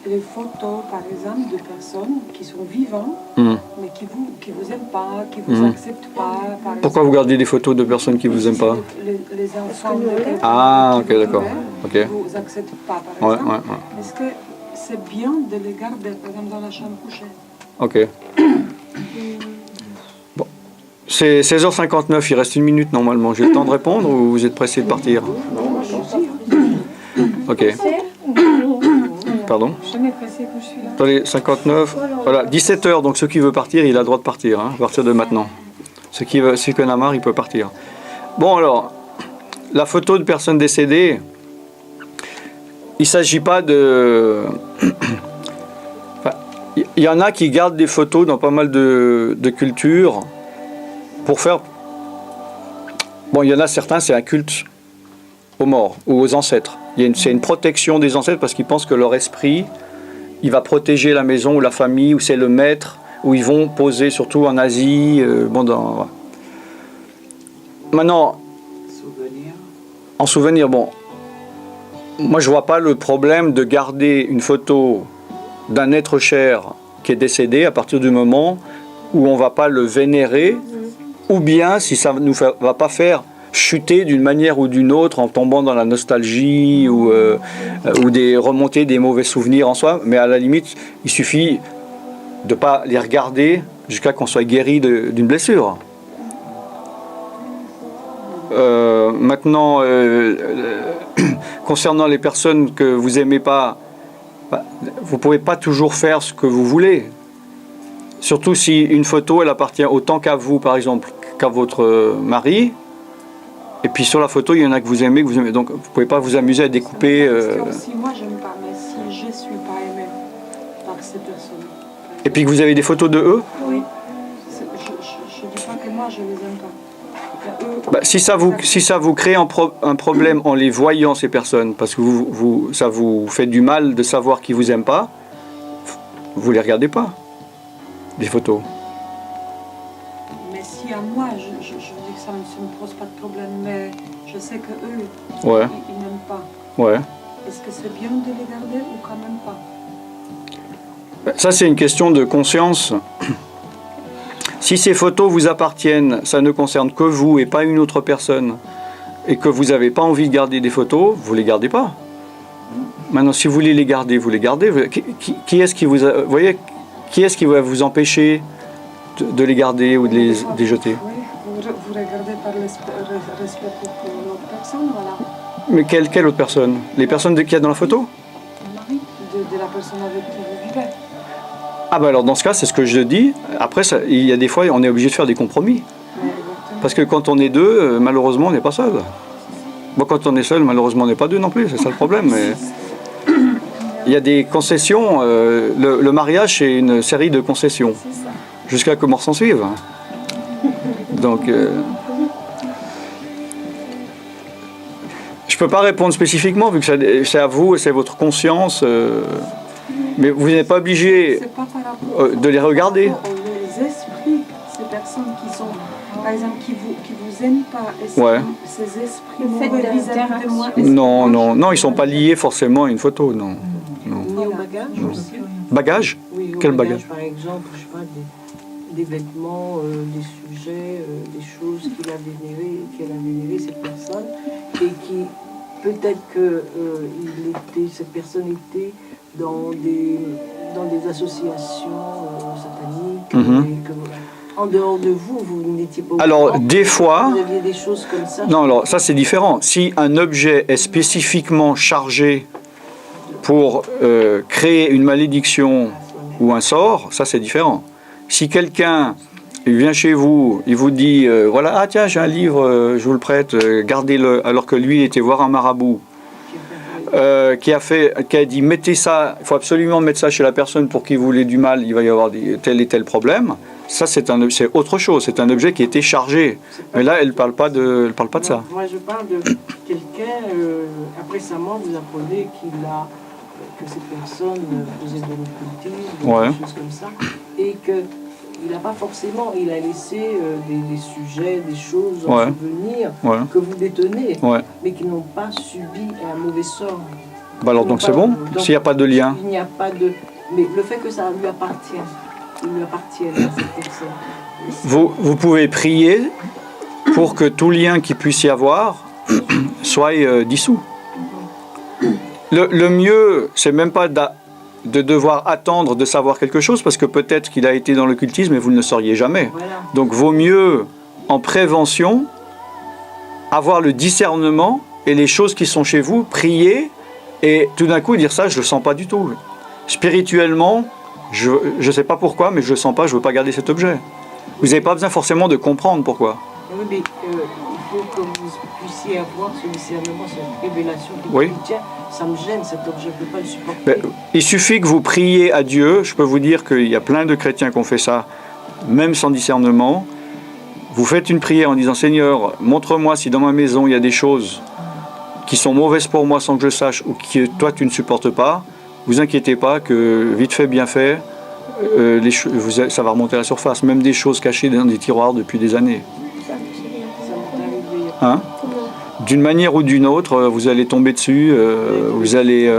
les photos, par exemple, de personnes qui sont vivantes, mais qui vous aiment pas, qui vous acceptent pas. Pourquoi vous gardez des photos de personnes qui vous aiment pas? Les enfants de quelqu'un. Ah, ok, d'accord. Ok. Qui vous acceptent pas, par exemple. Est-ce que c'est bien de les garder, par exemple, dans la chambre couchée? Ok. Bon. C'est 16h59, il reste 1 minute normalement. J'ai le temps de répondre ou vous êtes pressé de partir? Ok. Pardon? Attendez, 59. Voilà, 17h, donc ceux qui veulent partir, il a le droit de partir, à partir de maintenant. Ceux qui en a marre, il peut partir. Bon, alors, la photo de personnes décédées, il ne s'agit pas de... Il y en a qui gardent des photos dans pas mal de cultures pour faire... Bon, il y en a certains, c'est un culte aux morts ou aux ancêtres. C'est une protection des ancêtres parce qu'ils pensent que leur esprit, il va protéger la maison ou la famille, ou c'est le maître, où ils vont poser, surtout en Asie. Voilà. Maintenant, en souvenir, bon, moi je vois pas le problème de garder une photo d'un être cher qui est décédé à partir du moment où on va pas le vénérer, ou bien si ça ne va pas faire chuter d'une manière ou d'une autre en tombant dans la nostalgie ou remonter des mauvais souvenirs en soi, mais à la limite il suffit de ne pas les regarder jusqu'à qu'on soit guéri d'une blessure. Maintenant, concernant les personnes que vous aimez pas, vous pouvez pas toujours faire ce que vous voulez. Surtout si une photo, elle appartient autant qu'à vous, par exemple, qu'à votre mari. Et puis sur la photo, il y en a que vous aimez. Donc vous pouvez pas vous amuser à découper. Si moi j'aime pas, mais si je suis pas aimée par ces personnes. Et puis que vous avez des photos de eux. Oui. Je dis pas que moi je les aime pas. Eux, Si ça vous crée un problème en les voyant, ces personnes, parce que ça vous fait du mal de savoir qu'ils vous aiment pas, vous les regardez pas, les photos. Mais si à moi, je dis que ça ne me pose pas de problème, mais je sais que eux, Ouais. ils n'aiment pas. Ouais. Est-ce que c'est bien de les garder ou quand même pas? Ça, c'est une question de conscience. Si ces photos vous appartiennent, ça ne concerne que vous et pas une autre personne, et que vous n'avez pas envie de garder des photos, vous ne les gardez pas. Maintenant, si vous voulez les garder, vous les gardez. Qui est-ce qui vous a, voyez, qui est-ce qui va vous empêcher de les garder ou de les jeter? Oui, vous regardez par respect pour l'autre personne, voilà. Mais quelle autre personne? Les personnes qu'il y a dans la photo? Le mari de la personne avec qui vous vivez. Ah bah alors dans ce cas, c'est ce que je dis. Après, il y a des fois, on est obligé de faire des compromis. Parce que quand on est deux, malheureusement, on n'est pas seul. Moi, quand on est seul, malheureusement, on n'est pas deux non plus. C'est ça le problème. Mais il y a des concessions. Le mariage, c'est une série de concessions. Jusqu'à que mort s'en suive. Donc, je peux pas répondre spécifiquement, vu que c'est à vous, c'est votre conscience. Mais vous n'êtes pas obligé de les regarder. Les esprits, ces personnes qui sont, par exemple, qui vous aiment pas, est-ce Ouais. que ces esprits mauvais vis-à-vis de moi, est-ce Non, ils sont pas liés forcément à une photo, non. Ni au bagage aussi. Bagage? Oui, au Quel bagage? Par exemple, je sais pas, des vêtements, des sujets, des choses qu'elle a vénérées, cette personne, et qui, peut-être que cette personne était dans des associations sataniques, et que, en dehors de vous, vous n'étiez pas au Alors, courant, des fois... vous aviez des choses comme ça. Non, alors ça c'est différent. Si un objet est spécifiquement chargé pour créer une malédiction ou un sort, ça c'est différent. Si quelqu'un vient chez vous, il vous dit voilà, ah tiens, j'ai un livre, je vous le prête, gardez-le, alors que lui il était voir un marabout qui a dit mettez ça, il faut absolument mettre ça chez la personne pour qui vous voulez du mal, il va y avoir tel et tel problème. Ça c'est autre chose, c'est un objet qui était chargé. Mais là elle parle pas de ça. Moi je parle de quelqu'un, récemment vous apprenez que cette personne faisait de l'occultisme, des choses comme ça, et qu'il n'a pas forcément, il a laissé des sujets, des choses en souvenir que vous détenez, mais qui n'ont pas subi un mauvais sort. Bah alors donc c'est bon, s'il n'y a pas de lien. Il n'y a pas de... Mais le fait que ça lui appartienne, il lui appartient à cette personne. Vous pouvez prier pour que tout lien qu'il puisse y avoir soit dissous. Le mieux, c'est même pas de devoir attendre de savoir quelque chose, parce que peut-être qu'il a été dans l'occultisme et vous ne le sauriez jamais. Voilà. Donc vaut mieux, en prévention, avoir le discernement et les choses qui sont chez vous, prier, et tout d'un coup dire ça, je le sens pas du tout. Spirituellement, je ne sais pas pourquoi, mais je le sens pas, je veux pas garder cet objet. Vous n'avez pas besoin forcément de comprendre pourquoi. Oui, mais il faut que vous puissiez avoir ce discernement, cette révélation qui oui. dit, tiens, ça me gêne cet objet, je ne peux pas le supporter. Mais, il suffit que vous priez à Dieu. Je peux vous dire qu'il y a plein de chrétiens qui ont fait ça, même sans discernement. Vous faites une prière en disant, Seigneur, montre-moi si dans ma maison il y a des choses qui sont mauvaises pour moi sans que je sache, ou que toi tu ne supportes pas. Vous inquiétez pas que vite fait, bien fait, ça va remonter à la surface. Même des choses cachées dans des tiroirs depuis des années. Hein? D'une manière ou d'une autre, vous allez tomber dessus, vous allez...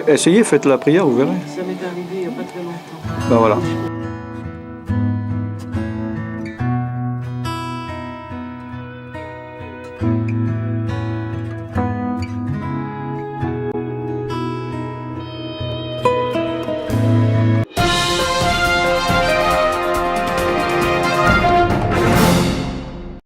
essayez, faites la prière, vous verrez. Ça m'est arrivé il n'y a pas très longtemps. Ben voilà.